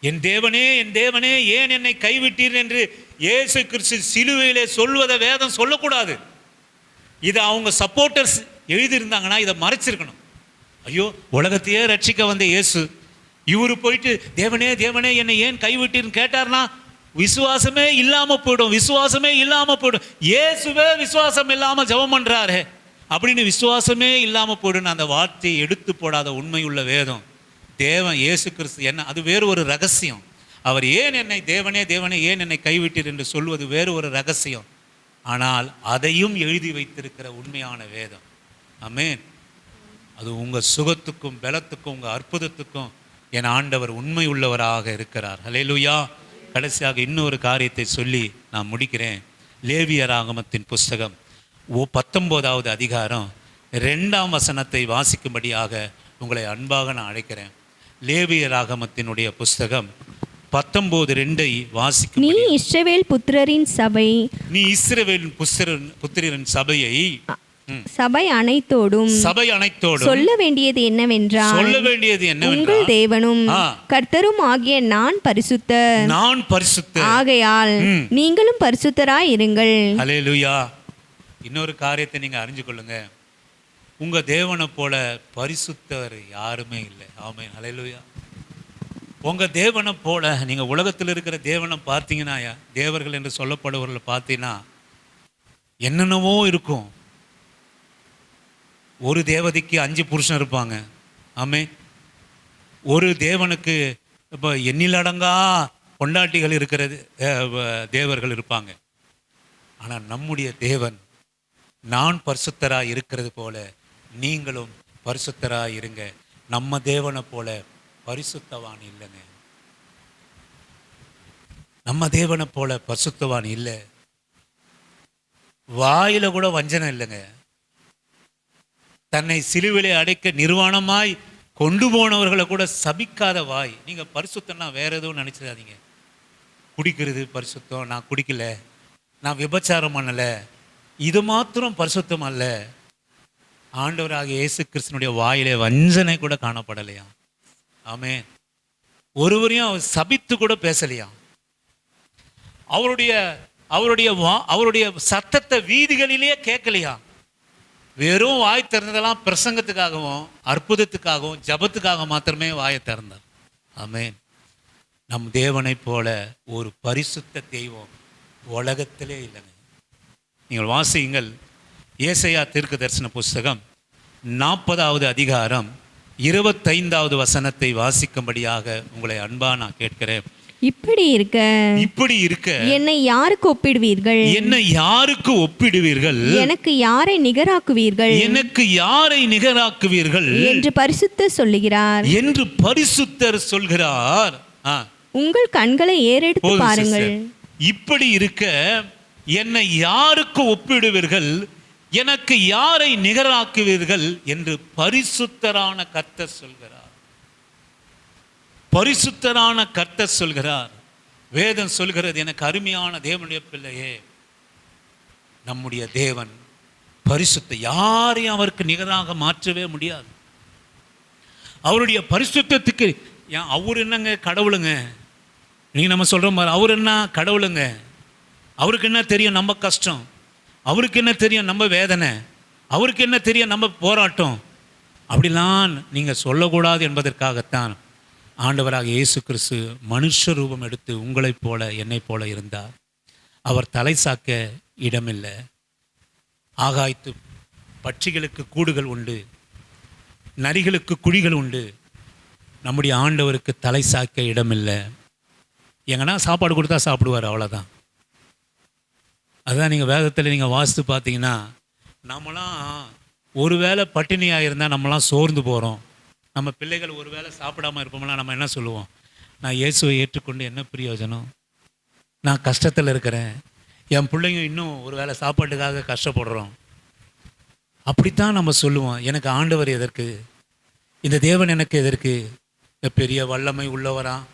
என் தேவனே என் தேவனே ஏன் என்னை கைவிட்டீர் என்று இயேசு கிறிஸ்து சிலுவையிலே சொல்வதை வேதம் சொல்லக்கூடாது. இதை அவங்க சப்போர்ட்டர்ஸ் எழுதியிருந்தாங்கன்னா இதை மறைச்சிருக்கணும். ஐயோ, உலகத்தையே ரட்சிக்க வந்த இயேசு இவரு போயிட்டு தேவனே தேவனே என்னை ஏன் கைவிட்டீர்னு கேட்டார்னா விசுவாசமே இல்லாமல் போயிடும், விசுவாசமே இல்லாமல் போயிடும். இயேசுவே விசுவாசம் இல்லாமல் ஜெபம் பண்ணுறாரு அப்படின்னு விசுவாசமே இல்லாமல் போயிடும். அந்த வார்த்தையை எடுத்து போடாத உண்மையுள்ள வேதம் தேவன் இயேசு கிறிஸ்து என்ன, அது வேறு ஒரு ரகசியம். அவர் ஏன் என்னை தேவனே தேவனே ஏன் என்னை கைவிட்டீர் என்று சொல்வது வேறு ஒரு ரகசியம். ஆனால் அதையும் எழுதி வைத்திருக்கிற உண்மையான வேதம். ஆமென். அது உங்கள் சுகத்துக்கும் பலத்துக்கும் உங்கள் அற்புதத்துக்கும் என் ஆண்டவர் உண்மை உள்ளவராக இருக்கிறார். ஹல்லேலூயா. கடைசியாக இன்னொரு காரியத்தை சொல்லி நான் முடிக்கிறேன். லேவியராகமத்தின் புஸ்தகம் 19வது அதிகாரம் 2ஆம் வசனத்தை வாசிக்கும்படியாக உங்களை அன்பாக நான் அழைக்கிறேன். லேவியராகமத்தினுடைய புஸ்தகம் 19:2 வாசிக்கும். நீ இஸ்ரவேல் புத்திரரின் சபை, நீ இஸ்ரவேலின் புத்திரரின் சபையை சபை அனைத்தோடும் சொல்ல வேண்டியது என்னவென்றால், உங்கள் தேவனும் கர்த்தரும் ஆகிய நான் பரிசுத்தர், ஆகையால் நீங்களும் பரிசுத்தராய் இருங்கள். ஹல்லேலூயா. இன்னொரு காரியத்தை நீங்க அறிஞ்சு கொள்ளுங்க, உங்க தேவனை போல பரிசுத்தர் யாருமே இல்லை. ஆமென். ஹல்லேலூயா. உங்க தேவனை போல நீங்க உலகத்தில் இருக்கிற தேவனை பார்த்தீங்கன்னா, தேவர்கள் என்று சொல்லப்படுவர்களை பார்த்தீங்கன்னா என்னென்னவோ இருக்கும். ஒரு தேவதைக்கு 5 புருஷன் இருப்பாங்க. ஆமே. ஒரு தேவனுக்கு இப்போ எண்ணிலடங்கா பொண்டாட்டிகள் இருக்கிறது தேவர்கள் இருப்பாங்க. ஆனால் நம்முடைய தேவன் நான் பரிசுத்தராய் இருக்கிறது போல நீங்களும் பரிசுத்தராய் இருங்க. நம்ம தேவனை போல பரிசுத்தவான் இல்லைங்க. நம்ம தேவனை போல பரிசுத்தவான் இல்லை. வாயில கூட வஞ்சனை இல்லைங்க. தன்னை சிலுவிலே அடைக்க நிர்வாணமாய் கொண்டு போனவர்களை கூட சபிக்காத வாய். நீங்க பரிசுத்தம்னா வேற எதுவும் நினைச்சிடாதீங்க. குடிக்கிறது பரிசுத்தம், நான் குடிக்கல, நான் விபச்சாரம் பண்ணல, இது மாத்திரம் பரிசுத்தம் அல்ல. ஆண்டவராகிய இயேசு கிறிஸ்துனுடைய வாயிலே வஞ்சனை கூட காணப்படலையா. ஆமென். ஒருவரையும் அவர் சபித்து கூட பேசலையா. அவருடைய சத்தத்தை வீதிகளிலேயே கேட்கலையா. வெறும் வாய் திறந்ததெல்லாம் பிரசங்கத்துக்காகவும் அற்புதத்துக்காகவும் ஜபத்துக்காக மாத்திரமே வாயை திறந்தார். ஆமென். நம் தேவனை போல ஒரு பரிசுத்த தெய்வம் உலகத்திலே இல்லைங்க. நீங்கள் வாசியுங்கள், ஏசாயா தீர்க்கதரிசன புஸ்தகம் 40வது அதிகாரம் 25வது வசனத்தை வாசிக்கும்படியாக உங்களை அன்பா நான் கேட்கிறேன். இப்படி இருக்க என்னை யாருக்கு ஒப்பிடுவீர்கள்? எனக்கு யாரை நிகராக்குவீர்கள் என்று பரிசுத்தர் சொல்கிறார். உங்கள் கண்களை ஏறெடுத்து பாருங்கள். இப்படி இருக்க என்னை யாருக்கு ஒப்பிடுவீர்கள், எனக்கு யாரை நிகராக்குவீர்கள் என்று பரிசுத்தரான கர்த்தர் சொல்கிறார். பரிசுத்தரான கர்த்தர் சொல்கிறார். வேதம் சொல்கிறது, எனக்கு அருமையான தேவனுடைய பிள்ளையே, நம்முடைய தேவன் பரிசுத்த, யாரையும் அவருக்கு நிகராக மாற்றவே முடியாது. அவருடைய பரிசுத்தத்துக்கு அவர் என்னங்க கடவுளுங்க. நீங்க நம்ம சொல்ற மாதிரி அவர் என்ன கடவுளுங்க. அவருக்கு என்ன தெரியும் நம்ம கஷ்டம், அவருக்கு என்ன தெரியும் நம்ம வேதனை, அவருக்கு என்ன தெரியும் நம்ம போராட்டம். அப்படிலாம் நீங்க சொல்லக்கூடாது என்பதற்காகத்தான் ஆண்டவராக இயேசு கிறிஸ்து மனுஷ ரூபம் எடுத்து உங்களைப் போல என்னைப் போல இருந்தார். அவர் தலை சாக்க இடமில்லை. ஆகாயத்து பட்சிகளுக்கு கூடுகள் உண்டு, நரிகளுக்கு குழிகள் உண்டு. நம்முடைய ஆண்டவருக்கு தலை சாக்க இடமில்லை. எங்கன்னா சாப்பாடு கொடுத்தா சாப்பிடுவார், அவ்வளோதான். அதுதான் நீங்கள் வேதத்தில் நீங்கள் வாசித்து பார்த்தீங்கன்னா, நம்மளாம் ஒரு வேளை பட்டினியாக இருந்தால் நம்மளாம் சோர்ந்து போகிறோம். நம்ம பிள்ளைகள் ஒரு வேளை சாப்பிடாமல் இருப்போம்னா நம்ம என்ன சொல்லுவோம்? நான் இயேசுவை ஏற்றுக்கொண்டு என்ன பிரயோஜனம், நான் கஷ்டத்தில் இருக்கிறேன், என் பிள்ளைங்க இன்னும் ஒரு வேளை சாப்பாட்டுக்காக கஷ்டப்படுறோம். அப்படித்தான் நம்ம சொல்லுவோம். எனக்கு ஆண்டவர் எதற்கு, இந்த தேவன் எனக்கு எதற்கு? இந்த பெரிய வல்லமை உள்ளவராம்,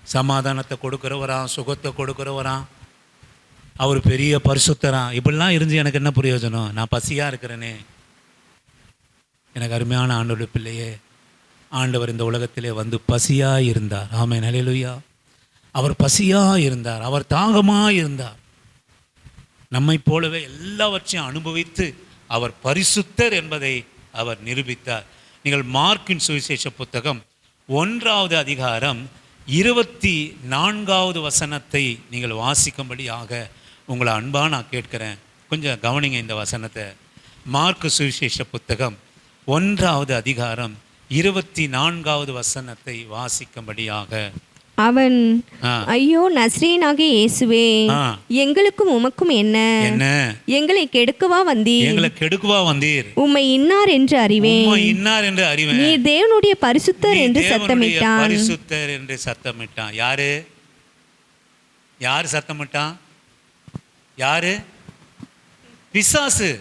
சமாதானத்தை கொடுக்குறவராம், சுகத்தை கொடுக்குறவராம், அவர் பெரிய பரிசுத்தராம். இப்படிலாம் இருந்து எனக்கு என்ன பிரயோஜனம்? நான் பசியாக இருக்கிறேனே. எனக்கு அருமையான ஆண்டவருடைய பிள்ளையே, ஆண்டவர் இந்த உலகத்திலே வந்து பசியாக இருந்தார். ஆமென். ஹல்லேலூயா. அவர் பசியாக இருந்தார், அவர் தாகமாக இருந்தார். நம்மை போலவே எல்லாவற்றையும் அனுபவித்து அவர் பரிசுத்தர் என்பதை அவர் நிரூபித்தார். நீங்கள் மார்க்கின் சுவிசேஷ புத்தகம் 1வது அதிகாரம் 24வது வசனத்தை நீங்கள் வாசிக்கும்படியாக உங்களை அன்பா நான் கேட்கிறேன். கொஞ்சம் கவனிங்க இந்த வசனத்தை. மார்க்கு சுவிசேஷ புத்தகம் 1வது அதிகாரம் 24வது வசனத்தை வாசிக்கும்படியாக அவன், ஆ. ஐயோ நஸ்ரீனாகிய இயேசுவே, ஆ. எங்களுக்கும் உமக்கும் என்ன? என்ன? எங்களை கெடுக்கவா வந்தீர்? எங்களை கெடுக்குவா வந்தீர்? உம்மை இன்னார் என்று அறிவேன். உம்மை இன்னார் என்று அறிவேன். நீர் தேவனுடைய பரிசுத்தர் என்று தேவனுடைய சத்தமிட்டான். பரிசுத்தர் என்று சத்தமிட்டான். யாரு யாரு சத்தமிட்டான்? யாரு? பிசாசு.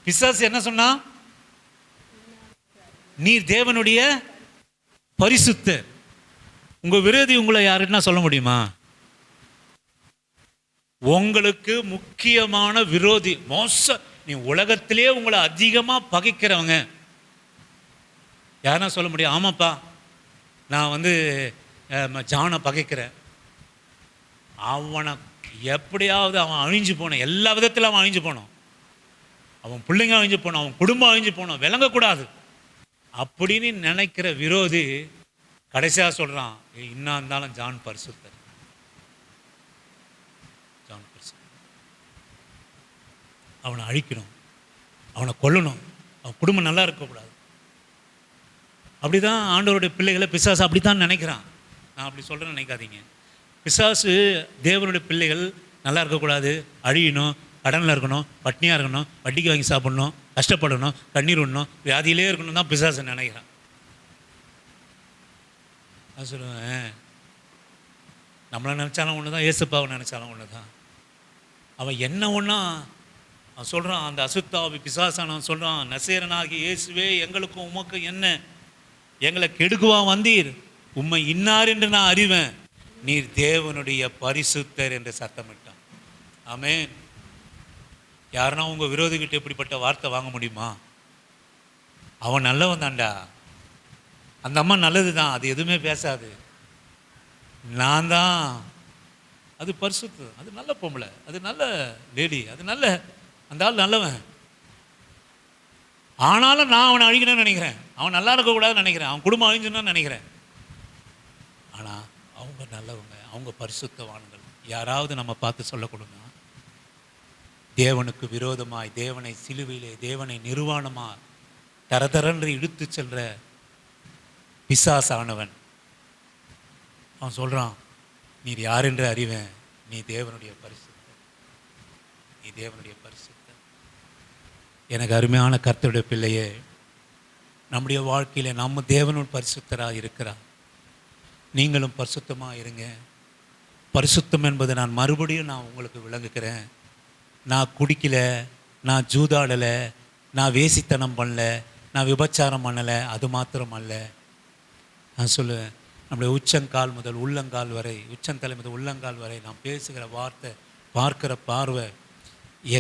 பிசாசு என்ன சொன்னா? நீர் தேவனுடைய பரிசுத்தர். உங்க விரோதி உங்களை யாருன்னா சொல்ல முடியுமா? உங்களுக்கு முக்கியமான விரோதி, மோச நீ உலகத்திலே உங்களை அதிகமா பகைக்கிறவங்க யாருன்னா சொல்ல முடியும்? ஆமாப்பா, நான் ஜானை பகைக்கிறேன். அவனை எப்படியாவது அவன் அழிஞ்சு போனோம், எல்லா விதத்திலும் அவன் அழிஞ்சு போனோம், அவன் பிள்ளைங்க அழிஞ்சு போனோம், அவன் குடும்பம் அழிஞ்சு போனோம், விளங்கக்கூடாது அப்படின்னு நினைக்கிற விரோதி கடைசியாக சொல்கிறான், இன்னா இருந்தாலும் ஜான் பரிசுத்தர். ஜான் பரிசுத்தர். அவனை அழிக்கணும், அவனை கொல்லணும், அவன் குடும்பம் நல்லா இருக்கக்கூடாது. அப்படிதான் ஆண்டவருடைய பிள்ளைகளை பிசாசு அப்படித்தான் நினைக்கிறான். நான் அப்படி சொல்கிறேன்னு நினைக்காதீங்க. பிசாசு தேவனுடைய பிள்ளைகள் நல்லா இருக்கக்கூடாது, அழியணும், கடனில் இருக்கணும், பட்னியாக இருக்கணும், வட்டிக்கு வாங்கி சாப்பிடணும், கஷ்டப்படணும், கண்ணீர் விடணும், வியாதியிலே இருக்கணும் தான் பிசாசு நினைக்கிறான். நான் சொல்லுவேன், நம்மளை நினச்சாலும் ஒன்று தான், ஏசுப்பாவை நினச்சாலும் ஒன்று தான். அவன் என்ன ஒன்றா அவன் சொல்கிறான், அந்த அசுத்தாவி பிசாசானவன் சொல்கிறான், நசேரனாகி இயேசுவே எங்களுக்கும் உமக்கு என்ன? எங்களை கெடுக்குவா வந்தீர்? உம்மை இன்னார் என்று நான் அறிவேன். நீர் தேவனுடைய பரிசுத்தர் என்று சத்தமிட்டான். ஆமென். யாருன்னா உங்கள் விரோதிகிட்ட இப்படிப்பட்ட வார்த்தை வாங்க முடியுமா? அவன் நல்லவன் தான்டா, அந்த அம்மா நல்லது தான், அது எதுவுமே பேசாது. நான் தான், அது பரிசுத்தம், அது நல்ல பொம்பளை, அது நல்ல லேடி, அது நல்ல, அந்த ஆள் நல்லவன். ஆனாலும் நான் அவனை அழிக்கணும்னு நினைக்கிறேன், அவன் நல்லா இருக்கக்கூடாதுன்னு நினைக்கிறேன், அவன் குடும்பம் அழிஞ்சுன்னு நினைக்கிறேன். ஆனால் அவங்க நல்லவங்க, அவங்க பரிசுத்தவான்கள். யாராவது நம்ம பார்த்து சொல்லக்கூடாது, தேவனுக்கு விரோதமாய், தேவனை சிலுவையிலே, தேவனை நிர்வாணமாக தரதரன்று இழுத்து செல்ற பிசாசானவன் அவன் சொல்கிறான், நீர் யார் என்று அறிவேன், நீ தேவனுடைய பரிசுத்தர், நீ தேவனுடைய பரிசுத்தர். எனக்கு அருமையான கர்த்தருடைய பிள்ளையே, நம்முடைய வாழ்க்கையில் நம்ம தேவனுடைய பரிசுத்தராக இருக்கிறார். நீங்களும் பரிசுத்தமாக இருங்க. பரிசுத்தம் என்பது நான் மறுபடியும் உங்களுக்கு விளங்குகிறேன். நான் குடிக்கல, நான் ஜூதாடலை, நான் வேசித்தனம் பண்ணல, நான் விபச்சாரம் பண்ணலை, அது மாத்திரம் அல்ல. நான் சொல்லுவேன், நம்முடைய உச்சங்கால் முதல் உள்ளங்கால் வரை, உச்சந்தலை முதல் உள்ளங்கால் வரை நாம் பேசுகிற வார்த்தை, பார்க்கிற பார்வை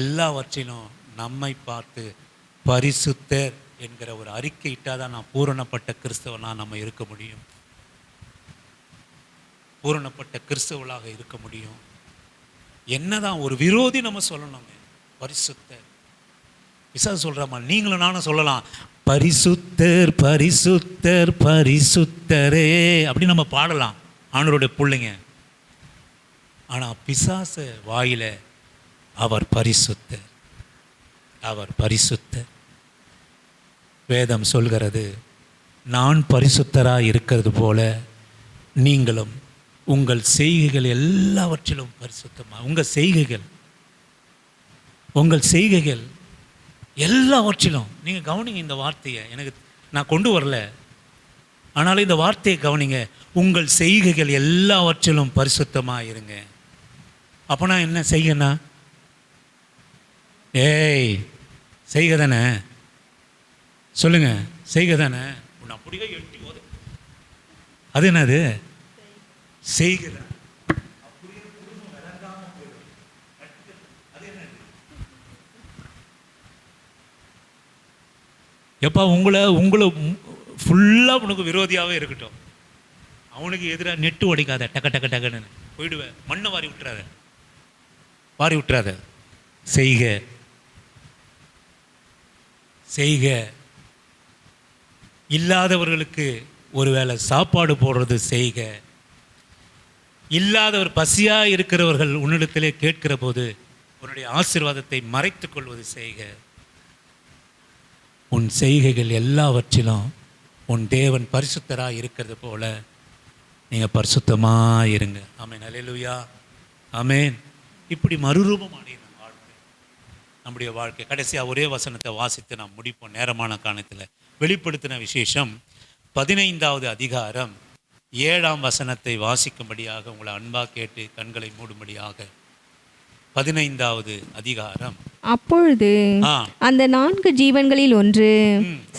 எல்லாவற்றிலும் நம்மை பார்த்து பரிசுத்தர் என்கிற ஒரு அறிக்கை இட்டால் தான் நான் பூரணப்பட்ட கிறிஸ்தவனாக நம்ம இருக்க முடியும், பூரணப்பட்ட கிறிஸ்தவளாக இருக்க முடியும். என்னதான் ஒரு விரோதி நம்ம சொல்லணுங்க, பரிசுத்தர். பிசாசு சொல்கிறாமா, நீங்களும் நானும் சொல்லலாம், பரிசுத்தர் பரிசுத்தர் பரிசுத்தரே அப்படி நம்ம பாடலாம் ஆண்டவருடைய பிள்ளைங்க. ஆனால் பிசாசு வாயில அவர் பரிசுத்தர், அவர் பரிசுத்தர். வேதம் சொல்கிறது, நான் பரிசுத்தராக இருக்கிறது போல நீங்களும் உங்கள் செய்கைகள் எல்லாவற்றிலும் பரிசுத்தமாக, உங்கள் செய்கைகள் எல்லாவற்றிலும். நீங்கள் கவனிங்க இந்த வார்த்தையை, நான் கொண்டு வரல, ஆனாலும் இந்த வார்த்தையை கவனிங்க. உங்கள் செய்கைகள் எல்லாவற்றிலும் பரிசுத்தமாக இருங்க. அப்போனா என்ன செய்கண்ணா? ஏய், செய்க தானே, சொல்லுங்க, செய்க தானே. அப்படியே எட்டி போது அது என்னது? செய்கிற. எப்பா உங்களை ஃபுல்லாக உனக்கு விரோதியாகவே இருக்கட்டும், அவனுக்கு எதிராக நெட்டு உடைக்காத, டக்க டக்க டக்குன்னு போயிடுவேன், மண்ணை வாரி விட்டுறாத. செய்க. இல்லாதவர்களுக்கு ஒருவேளை சாப்பாடு போடுறது செய்க. இல்லாதவர் பசியாக இருக்கிறவர்கள் உன்னிடத்திலே கேட்கிற போது உன்னுடைய ஆசீர்வாதத்தை மறைத்துக் கொள்வது செய்க. உன் செய்கைகள் எல்லாவற்றிலும் உன் தேவன் பரிசுத்தராக இருக்கிறது போல நீங்கள் பரிசுத்தமாக இருங்க. ஆமென். அல்லேலூயா. ஆமென். இப்படி மறுரூபம் அடையணும் வாழ்க்கை, நம்முடைய வாழ்க்கை. கடைசியாக ஒரே வசனத்தை வாசித்து நாம் முடிப்போம் நேரமான காரணத்தில். வெளிப்படுத்தின விசேஷம் 15வது அதிகாரம் 7ஆம் வசனத்தை வாசிக்கும்படியாக உங்களை அன்பாக கேட்டு கண்களை மூடும்படியாக. 15வது அதிகாரம். அப்பொழுது அந்த 4 ஜீவன்களில் ஒன்று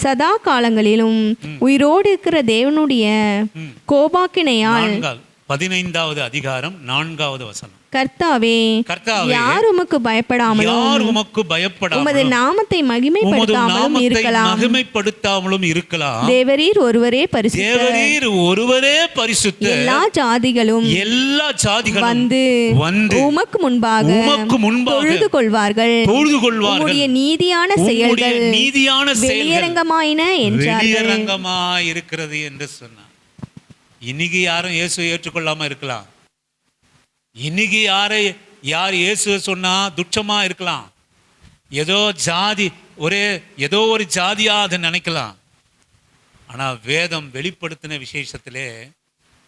சதா காலங்களிலும் உயிரோடு இருக்கிற தேவனுடைய கோபாக்கினையால் 15வது அதிகாரம் 4வது வசனம். கர்த்தாவே, யார் உமக்கு பயப்படாமலும் உமது நாமத்தை மகிமைப்படுத்தாமலும் இருக்கலாம். தேவரீர் ஒருவரே பரிசுத்தர். எல்லா ஜாதிகளும் வந்து உமக்கு முன்பாக தொழுது கொள்வார்கள். உம்முடைய நீதியான செயல்கள் வெளியரங்கமாயின இருக்கிறது என்று சொன்னார். இன்னைக்கு யாரும் இயேசுவை ஏற்றுக்கொள்ளாம இருக்கலாம். இன்னைக்கு யார் இயேசு சொன்னா துச்சமா இருக்கலாம். ஏதோ ஒரு ஜாதியா அதை நினைக்கலாம். ஆனா வேதம் வெளிப்படுத்தின விசேஷத்திலே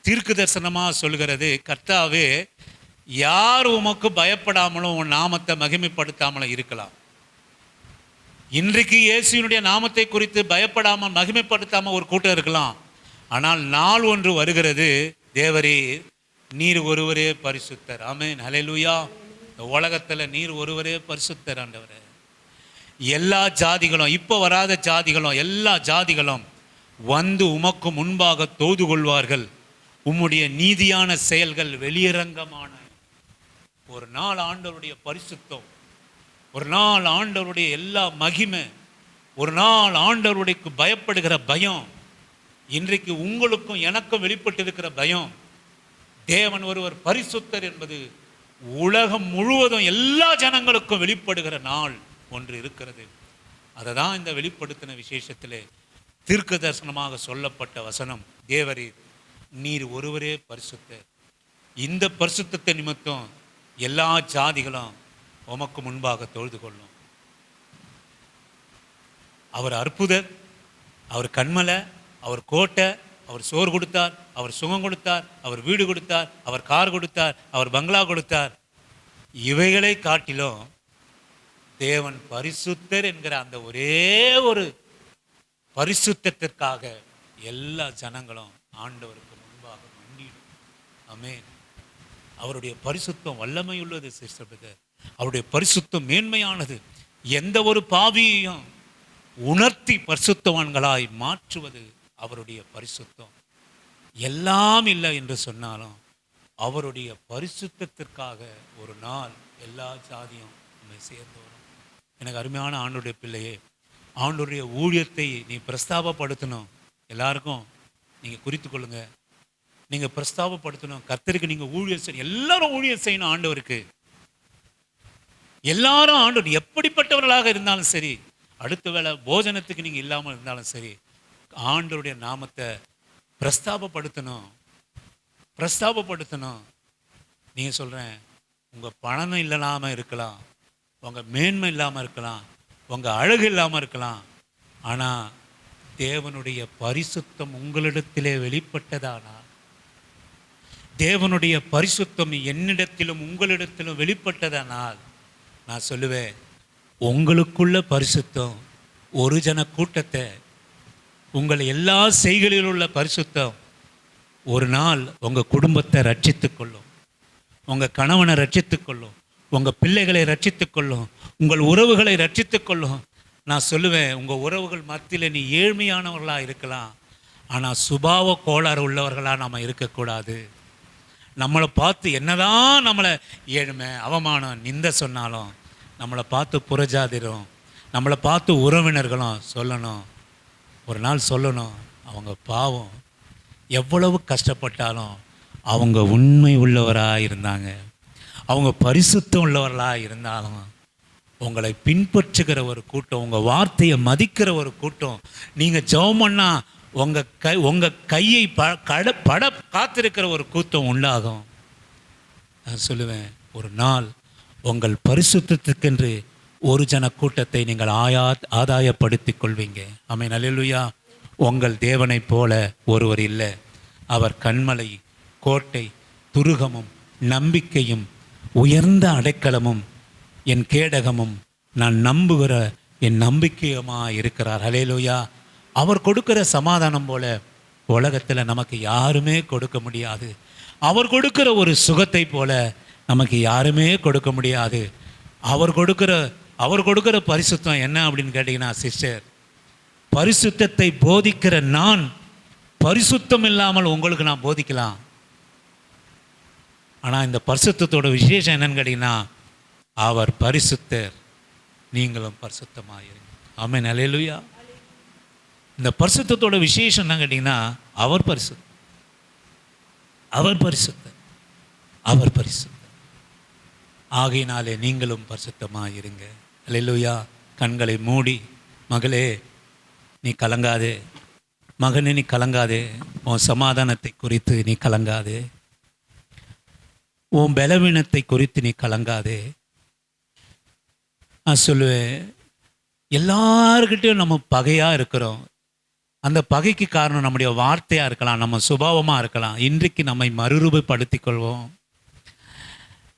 தீர்க்க தரிசனமா சொல்கிறது, கர்த்தாவே, யார் உமக்கு பயப்படாமலும் உன் நாமத்தை மகிமைப்படுத்தாமலும் இருக்கலாம். இன்றைக்கு இயேசுவினுடைய நாமத்தை குறித்து பயப்படாமல் மகிமைப்படுத்தாம ஒரு கூட்டம் இருக்கலாம். ஆனால் நாள் ஒன்று வருகிறது, தேவரீர் நீர் ஒருவரே பரிசுத்தர். ஆமென். ஹல்லேலூயா. இந்த உலகத்தில் நீர் ஒருவரே பரிசுத்தர் ஆண்டவரே. எல்லா ஜாதிகளும், இப்போ வராத ஜாதிகளும், எல்லா ஜாதிகளும் வந்து உமக்கு முன்பாக தொழுது கொள்வார்கள். உம்முடைய நீதியான செயல்கள் வெளியரங்கமான. ஒரு நாள் ஆண்டவருடைய பரிசுத்தம், ஒரு நாள் ஆண்டவருடைய எல்லா மகிமை, ஒரு நாள் ஆண்டவருடைய பயப்படுகிற பயம், இன்றைக்கு உங்களுக்கும் எனக்கும் வெளிப்பட்டிருக்கிற பயம். தேவன் ஒருவர் பரிசுத்தர் என்பது உலகம் முழுவதும் எல்லா ஜனங்களுக்கும் வெளிப்படுகிற நாள் ஒன்று இருக்கிறது. அதை தான் இந்த வெளிப்படுத்தின விசேஷத்திலே தீர்க்க தரிசனமாக சொல்லப்பட்ட வசனம், தேவரீர் நீர் ஒருவரே பரிசுத்தர். இந்த பரிசுத்தத்தை நிமித்தம் எல்லா ஜாதிகளும் உமக்கு முன்பாக தொழுது கொள்ளும். அவர் அற்புதர், அவர் கண்மலை, அவர் கோட்டை, அவர் சோறு கொடுத்தார், அவர் சுகம் கொடுத்தார், அவர் வீடு கொடுத்தார், அவர் கார் கொடுத்தார், அவர் பங்களா கொடுத்தார். இவைகளை காட்டிலும் தேவன் பரிசுத்தர் என்கிற அந்த ஒரே ஒரு பரிசுத்தத்திற்காக எல்லா ஜனங்களும் ஆண்டவருக்கு முன்பாக மண்டிடும். ஆமென். அவருடைய பரிசுத்தம் வல்லமை உள்ளது சிஸ்டர். அவருடைய பரிசுத்தம் மேன்மையானது. எந்த ஒரு பாவியையும் உணர்த்தி பரிசுத்தவான்களாய் மாற்றுவது அவருடைய பரிசுத்தம். எல்லாம் இல்லை என்று சொன்னாலும் அவருடைய பரிசுத்தத்திற்காக ஒரு நாள் எல்லா ஜாதியும் நம்மை சேர்ந்து வரும். எனக்கு அருமையான ஆண்டவருடைய பிள்ளையே, ஆண்டவருடைய ஊழியத்தை நீ பிரஸ்தாபப்படுத்தணும். எல்லாருக்கும் நீங்கள் குறித்து கொள்ளுங்க. நீங்கள் பிரஸ்தாபப்படுத்தணும். கர்த்தருக்கு நீங்கள் ஊழியம் செய்யணும். எல்லாரும் ஊழியம் செய்யணும் ஆண்டவருக்கு. எல்லாரும் ஆண்டவர் எப்படிப்பட்டவர்களாக இருந்தாலும் சரி, அடுத்த வேளை போஜனத்துக்கு நீங்கள் இல்லாமல் இருந்தாலும் சரி, ஆண்டவருடைய நாமத்தை பிரஸ்தாபப்படுத்தணும். நீங்கள் சொல்கிறேன், உங்கள் பணம் இல்லாமல் இருக்கலாம், உங்கள் மேன்மை இல்லாமல் இருக்கலாம், உங்கள் அழகு இல்லாமல் இருக்கலாம். ஆனால் தேவனுடைய பரிசுத்தம் உங்களிடத்திலே வெளிப்பட்டதானால், தேவனுடைய பரிசுத்தம் என்னிடத்திலும் உங்களிடத்திலும் வெளிப்பட்டதானால், நான் சொல்லுவேன், உங்களுக்குள்ள பரிசுத்தம் ஒரு ஜன கூட்டத்தை, உங்கள் எல்லா செய்களில் உள்ள பரிசுத்தம் ஒரு நாள் உங்கள் குடும்பத்தை ரட்சித்துக் கொள்ளும், உங்கள் கணவனை ரட்சித்துக் கொள்ளும், உங்கள் பிள்ளைகளை ரட்சித்துக் கொள்ளும், உங்கள் உறவுகளை ரட்சித்துக் கொள்ளும். நான் சொல்லுவேன், உங்கள் உறவுகள் மத்தியில் நீ ஏழ்மையானவர்களாக இருக்கலாம், ஆனால் சுபாவ கோளாறு உள்ளவர்களாக நாம் இருக்கக்கூடாது. நம்மளை பார்த்து என்னதான் நம்மளை ஏழ்மை, அவமானம், நிந்தை சொன்னாலும் நம்மளை பார்த்து புறஜாதிரும், நம்மளை பார்த்து உறவினர்களும் சொல்லணும், ஒரு நாள் சொல்லணும், அவங்க பாவம் எவ்வளவு கஷ்டப்பட்டாலும் அவங்க உண்மை உள்ளவராக இருந்தாங்க, அவங்க பரிசுத்தம் உள்ளவர்களாக இருந்தாலும் உங்களை பின்பற்றுகிற ஒரு கூட்டம், உங்கள் வார்த்தையை மதிக்கிற ஒரு கூட்டம், நீங்கள் ஜெபம் பண்ணா உங்கள் கையை பட காத்திருக்கிற ஒரு கூட்டம் உண்டாகும். நான் சொல்லுவேன், ஒரு நாள் உங்கள் பரிசுத்தத்துக்கென்று ஒரு ஜன கூட்டத்தை நீங்கள் ஆதாயப்படுத்திக் கொள்வீங்க. ஆமென். அல்லேலூயா. உங்கள் தேவனைப் போல ஒருவர் இல்லை. அவர் கன்மலை, கோட்டை, துருகமும், நம்பிக்கையும், உயர்ந்த அடைக்கலமும், என் கேடகமும், நான் நம்புகிற என் நம்பிக்கையுமாக இருக்கிறார். ஹல்லேலூயா. அவர் கொடுக்கிற சமாதானம் போல உலகத்தில் நமக்கு யாருமே கொடுக்க முடியாது. அவர் கொடுக்கிற ஒரு சுகத்தை போல நமக்கு யாருமே கொடுக்க முடியாது. அவர் கொடுக்கிற பரிசுத்தம் என்ன அப்படின்னு கேட்டிங்கன்னா சிஸ்டர், பரிசுத்தத்தை போதிக்கிற நான் பரிசுத்தம் இல்லாமல் உங்களுக்கு நான் போதிக்கலாம். ஆனால் இந்த பரிசுத்தத்தோட விசேஷம் என்னன்னு கேட்டிங்கன்னா, அவர் பரிசுத்தர், நீங்களும் பரிசுத்தமாக இருங்க. ஆமென். அல்லேலூயா. இந்த பரிசுத்தத்தோட விசேஷம் என்ன கேட்டிங்கன்னா, அவர் பரிசுத்தர், அவர் பரிசுத்தர், அவர் பரிசுத்தர். ஆகையினாலே நீங்களும் பரிசுத்தமாக இருங்க. அல்லேலூயா. கண்களை மூடி, மகளே நீ கலங்காதே, மகனே நீ கலங்காதே, உன் சமாதானத்தை குறித்து நீ கலங்காதே, உன் பலவீனத்தை குறித்து நீ கலங்காதே. நான் சொல்லுவேன், எல்லார்கிட்டையும் நம்ம பகையாக இருக்கிறோம். அந்த பகைக்கு காரணம் நம்முடைய வார்த்தையாக இருக்கலாம், நம்ம சுபாவமாக இருக்கலாம். இன்றைக்கு நம்மை மறுரூபப்படுத்திக் கொள்வோம்.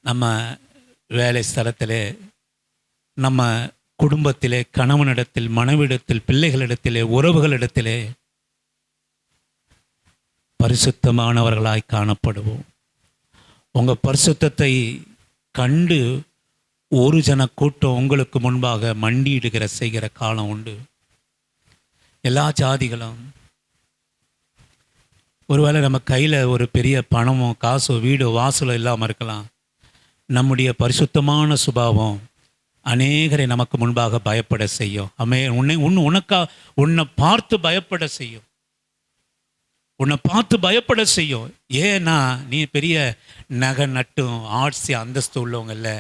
நம்ம வேலை ஸ்தலத்திலே, நம்ம குடும்பத்திலே, கணவனிடத்தில், மனைவிடத்தில், பிள்ளைகளிடத்திலே, உறவுகளிடத்திலே பரிசுத்தமானவர்களாய் காணப்படுவோம். உங்கள் பரிசுத்தத்தை கண்டு ஒரு ஜன கூட்டம் உங்களுக்கு முன்பாக மண்டியிடுகிற செய்கிற காலம் உண்டு. எல்லா ஜாதிகளும், ஒருவேளை நம்ம கையில் ஒரு பெரிய பணமோ காசோ வீடோ வாசலோ இல்லாமல் இருக்கலாம். நம்முடைய பரிசுத்தமான சுபாவம் அநேகரை நமக்கு முன்பாக பயப்பட செய்யும். உன்னை பார்த்து பயப்பட செய்யும், உன்னை பார்த்து பயப்பட செய்யும். ஏன்னா நீ பெரிய நகை நட்டும் ஆட்சி அந்தஸ்து உள்ளவங்க இல்லை.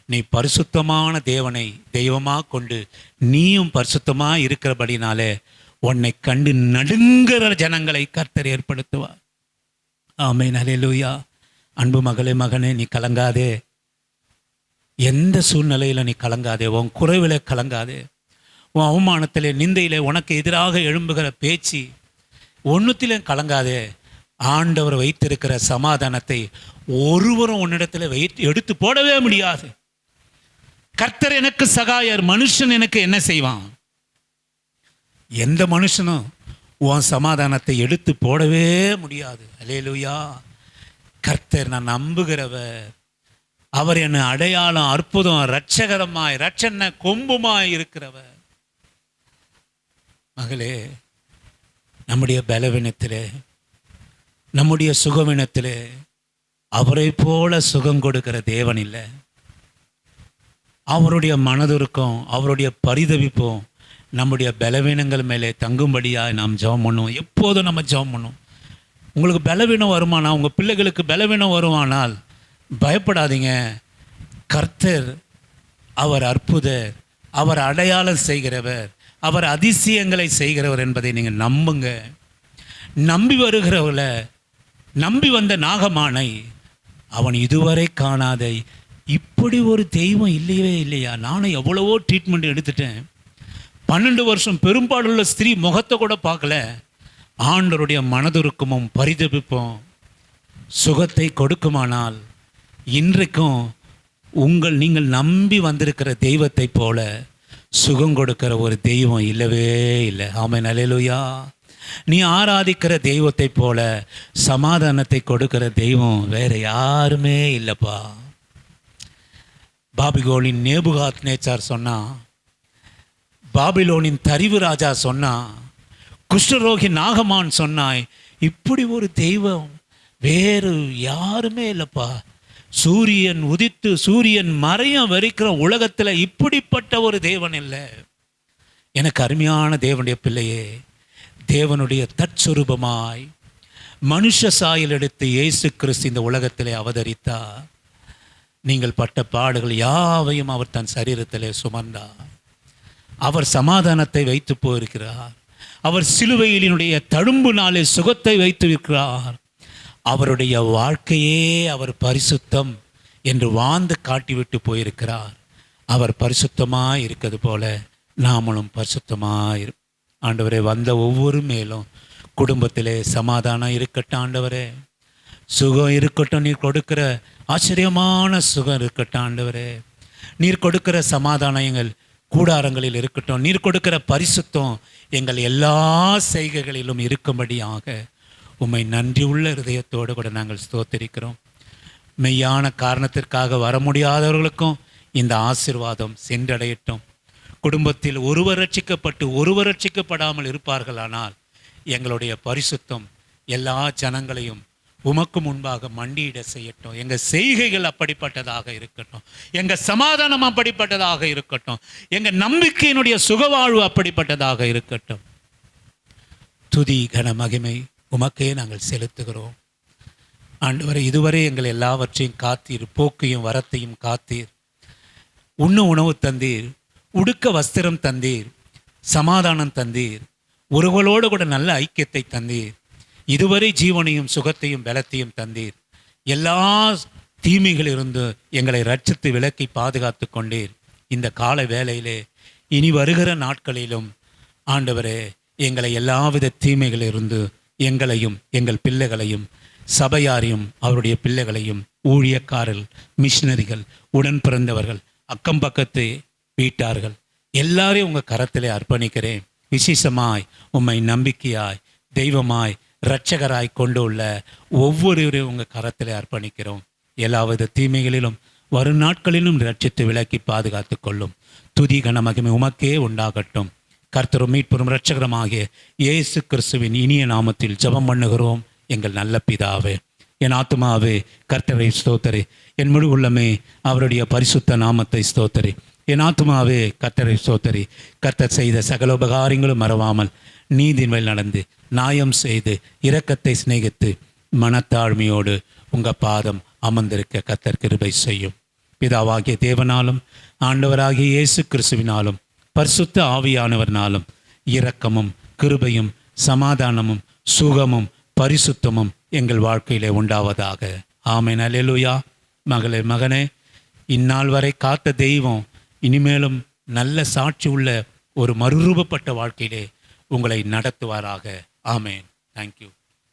நீ பரிசுத்தமான தேவனை தெய்வமாக கொண்டு நீயும் பரிசுத்தமாக இருக்கிறபடினாலே உன்னை கண்டு நடுங்குற ஜனங்களை கர்த்தர் ஏற்படுத்துவார். ஆமென். அல்லேலூயா. அன்பு மகளே, மகனே, நீ கலங்காதே. எந்த சூழ்நிலையில் நீ கலங்காதே. உன் குறைவில் கலங்காதே. உன் அவமானத்திலே, நிந்தையிலே, உனக்கு எதிராக எழும்புகிற பேச்சு ஒன்றுத்திலே கலங்காதே. ஆண்டவர் வைத்திருக்கிற சமாதானத்தை ஒருவரும் உன்னிடத்தில் எடுத்து போடவே முடியாது. கர்த்தர் எனக்கு சகாயர், மனுஷன் எனக்கு என்ன செய்வான்? எந்த மனுஷனும் உன் சமாதானத்தை எடுத்து போடவே முடியாது. அல்லேலூயா. கர்த்தர் நான் நம்புகிறவர், அவர் என்ன அடையாளம், அற்புதம், இரட்சகரமாய், இரட்சண கொம்புமாய் இருக்கிறவர். மகளே, நம்முடைய பலவீனத்திலே, நம்முடைய சுகவீனத்திலே அவரை போல சுகம் கொடுக்கிற தேவன் இல்லை. அவருடைய மனதுருக்கம், அவருடைய பரிதவிப்பும் நம்முடைய பலவீனங்கள் மேலே தங்கும்படியாக நாம் ஜெபம் பண்ணுவோம். எப்போதும் நம்ம ஜெபம் பண்ணுவோம். உங்களுக்கு பலவீனம் வருமானால், உங்கள் பிள்ளைகளுக்கு பலவீனம் வருமானால் பயப்படாதீங்க. கர்த்தர் அவர் அற்புதர், அவர் அடையாளம் செய்கிறவர், அவர் அதிசயங்களை செய்கிறவர் என்பதை நீங்கள் நம்புங்க. நம்பி வருகிறவர்கள, நம்பி வந்த நாகமானை அவன் இதுவரை காணாத இப்படி ஒரு தெய்வம் இல்லையே இல்லையா. நானும் எவ்வளவோ ட்ரீட்மெண்ட் எடுத்துட்டேன். 12 வருஷம் பெரும்பாலுள்ள ஸ்திரீ முகத்தை கூட பார்க்கல. ஆண்டவருடைய மனதுருக்கமும் பரிதபிப்பும் சுகத்தை கொடுக்குமானால், இன்றைக்கும் நீங்கள் நம்பி வந்திருக்கிற தெய்வத்தை போல சுகம் கொடுக்கிற ஒரு தெய்வம் இல்லவே இல்லை. ஆமென். அல்லேலூயா. நீ ஆராதிக்கிற தெய்வத்தை போல சமாதானத்தை கொடுக்கிற தெய்வம் வேற யாருமே இல்லைப்பா. பாபிலோனின் நேபுகாத் நேச்சார் சொன்னா, பாபிலோனின் தரிவு ராஜா சொன்னா, குஷ்டரோகி நாகமான் சொன்னாய், இப்படி ஒரு தெய்வம் வேறு யாருமே இல்லைப்பா. சூரியன் உதித்து சூரியன் மறையும் வரைக்கிற உலகத்தில் இப்படிப்பட்ட ஒரு தேவன் இல்லை. எனக்கு அருமையான தேவனுடைய பிள்ளையே, தேவனுடைய தற்சுரூபமாய் மனுஷ சாயல் எடுத்து இயேசு கிறிஸ்து இந்த உலகத்திலே அவதரித்தார். நீங்கள் பட்ட பாடுகள் யாவையும் அவர் தன் சரீரத்திலே சுமந்தார். அவர் சமாதானத்தை வைத்து போயிருக்கிறார். அவர் சிலுவையினுடைய தழும்பு நாளே சுகத்தை வைத்திருக்கிறார். அவருடைய வாழ்க்கையே அவர் பரிசுத்தம் என்று வாழ்ந்து காட்டிவிட்டு போயிருக்கிறார். அவர் பரிசுத்தமாய் இருக்கிறது போல நாமளும் பரிசுத்தமாய் ஆண்டவரே, வந்த ஒவ்வொரு மேலும் குடும்பத்திலே சமாதானம் இருக்கட்டும் ஆண்டவரே, சுகம் இருக்கட்டும். நீர் கொடுக்கிற ஆச்சரியமான சுகம் இருக்கட்டும் ஆண்டவரே. நீர் கொடுக்கிற சமாதானம் எங்கள் கூடாரங்களில் இருக்கட்டும். நீர் கொடுக்கிற பரிசுத்தம் எங்கள் எல்லா செய்கைகளிலும் இருக்கும்படியாக உம்மை நன்றி உள்ள இருதயத்தோடு கூட நாங்கள் ஸ்தோத்திரிக்கிறோம். மெய்யான காரணத்திற்காக வர முடியாதவர்களுக்கும் இந்த ஆசீர்வாதம் சென்றடையட்டும். குடும்பத்தில் ஒருவர் ரட்சிக்கப்பட்டு ஒருவர் ரட்சிக்கப்படாமல் இருப்பார்களானால் எங்களுடைய பரிசுத்தம் எல்லா ஜனங்களையும் உமக்கு முன்பாக மண்டியிட செய்யட்டும். எங்கள் செய்கைகள் அப்படிப்பட்டதாக இருக்கட்டும், எங்கள் சமாதானம் அப்படிப்பட்டதாக இருக்கட்டும், எங்கள் நம்பிக்கையினுடைய சுகவாழ்வு அப்படிப்பட்டதாக இருக்கட்டும். துதி கன மகிமை உமக்கே நாங்கள் செலுத்துகிறோம் ஆண்டவரே. இதுவரை எங்கள் எல்லாவற்றையும் காத்தீர், போக்கையும் வரத்தையும் காத்தீர். உண்ண உணவு தந்தீர், உடுக்க வஸ்திரம் தந்தீர், சமாதானம் தந்தீர், ஒருவரோடு கூட நல்ல ஐக்கியத்தை தந்தீர். இதுவரை ஜீவனையும் சுகத்தையும் பலத்தையும் தந்தீர். எல்லா தீமைகளிலிருந்து எங்களை ரட்சித்து விலக்கி பாதுகாத்து கொண்டீர். இந்த கால வேளையிலே இனி வருகிற நாட்களிலும் ஆண்டவரே, எங்களை எல்லாவித தீமைகளிலிருந்து எங்களையும் எங்கள் பிள்ளைகளையும் சபையாரையும் அவருடைய பிள்ளைகளையும் ஊழியக்காரர்கள், மிஷினரிகள், உடன் பிறந்தவர்கள், அக்கம் பக்கத்து வீட்டார்கள் எல்லாரையும் உங்கள் கரத்திலே அர்ப்பணிக்கிறேன். விசேஷமாய் உம்மை நம்பிக்கையாய் தெய்வமாய் இரட்சகராய் கொண்டு உள்ள ஒவ்வொருவரையும் உங்கள் கரத்திலே அர்ப்பணிக்கிறோம். எல்லாவித தீமைகளிலும் வரும் நாட்களிலும் ரட்சித்து விலக்கி பாதுகாத்து கொள்ளும். துதி கன மகிமை உமக்கே உண்டாகட்டும். கர்த்தரும் மீட்பரும் இரட்சகருமாகிய இயேசு கிறிஸ்துவின் இனிய நாமத்தில் ஜெபம் பண்ணுகிறோம் எங்கள் நல்ல பிதாவே. என் ஆத்துமாவே கர்த்தரை ஸ்தோத்தரி, என் முழு உள்ளமே அவருடைய பரிசுத்த நாமத்தை ஸ்தோத்தரி. என் ஆத்துமாவே கர்த்தரை ஸ்தோத்தரி. கர்த்தர் செய்த சகல உபகாரங்களும் மறவாமல் நீதியின் வழி நடந்து நியாயம் செய்து இரக்கத்தை சிநேகித்து மனத்தாழ்மையோடு உங்கள் பாதம் அமர்ந்திருக்க கர்த்தர் கிருபை செய்யும். பிதாவாகிய தேவனாலும் ஆண்டவராகிய இயேசு கிறிஸ்துவினாலும் பரிசுத்த ஆவியானவர்னாலும் இரக்கமும் கிருபையும் சமாதானமும் சுகமும் பரிசுத்தமும் எங்கள் வாழ்க்கையிலே உண்டாவதாக. ஆமென். அல்லேலூயா. மகளே, மகனே, இந்நாள் வரை காத்த தெய்வம் இனிமேலும் நல்ல சாட்சி உள்ள ஒரு மறுரூபப்பட்ட வாழ்க்கையிலே உங்களை நடத்துவாராக. ஆமென். தேங்க்யூ.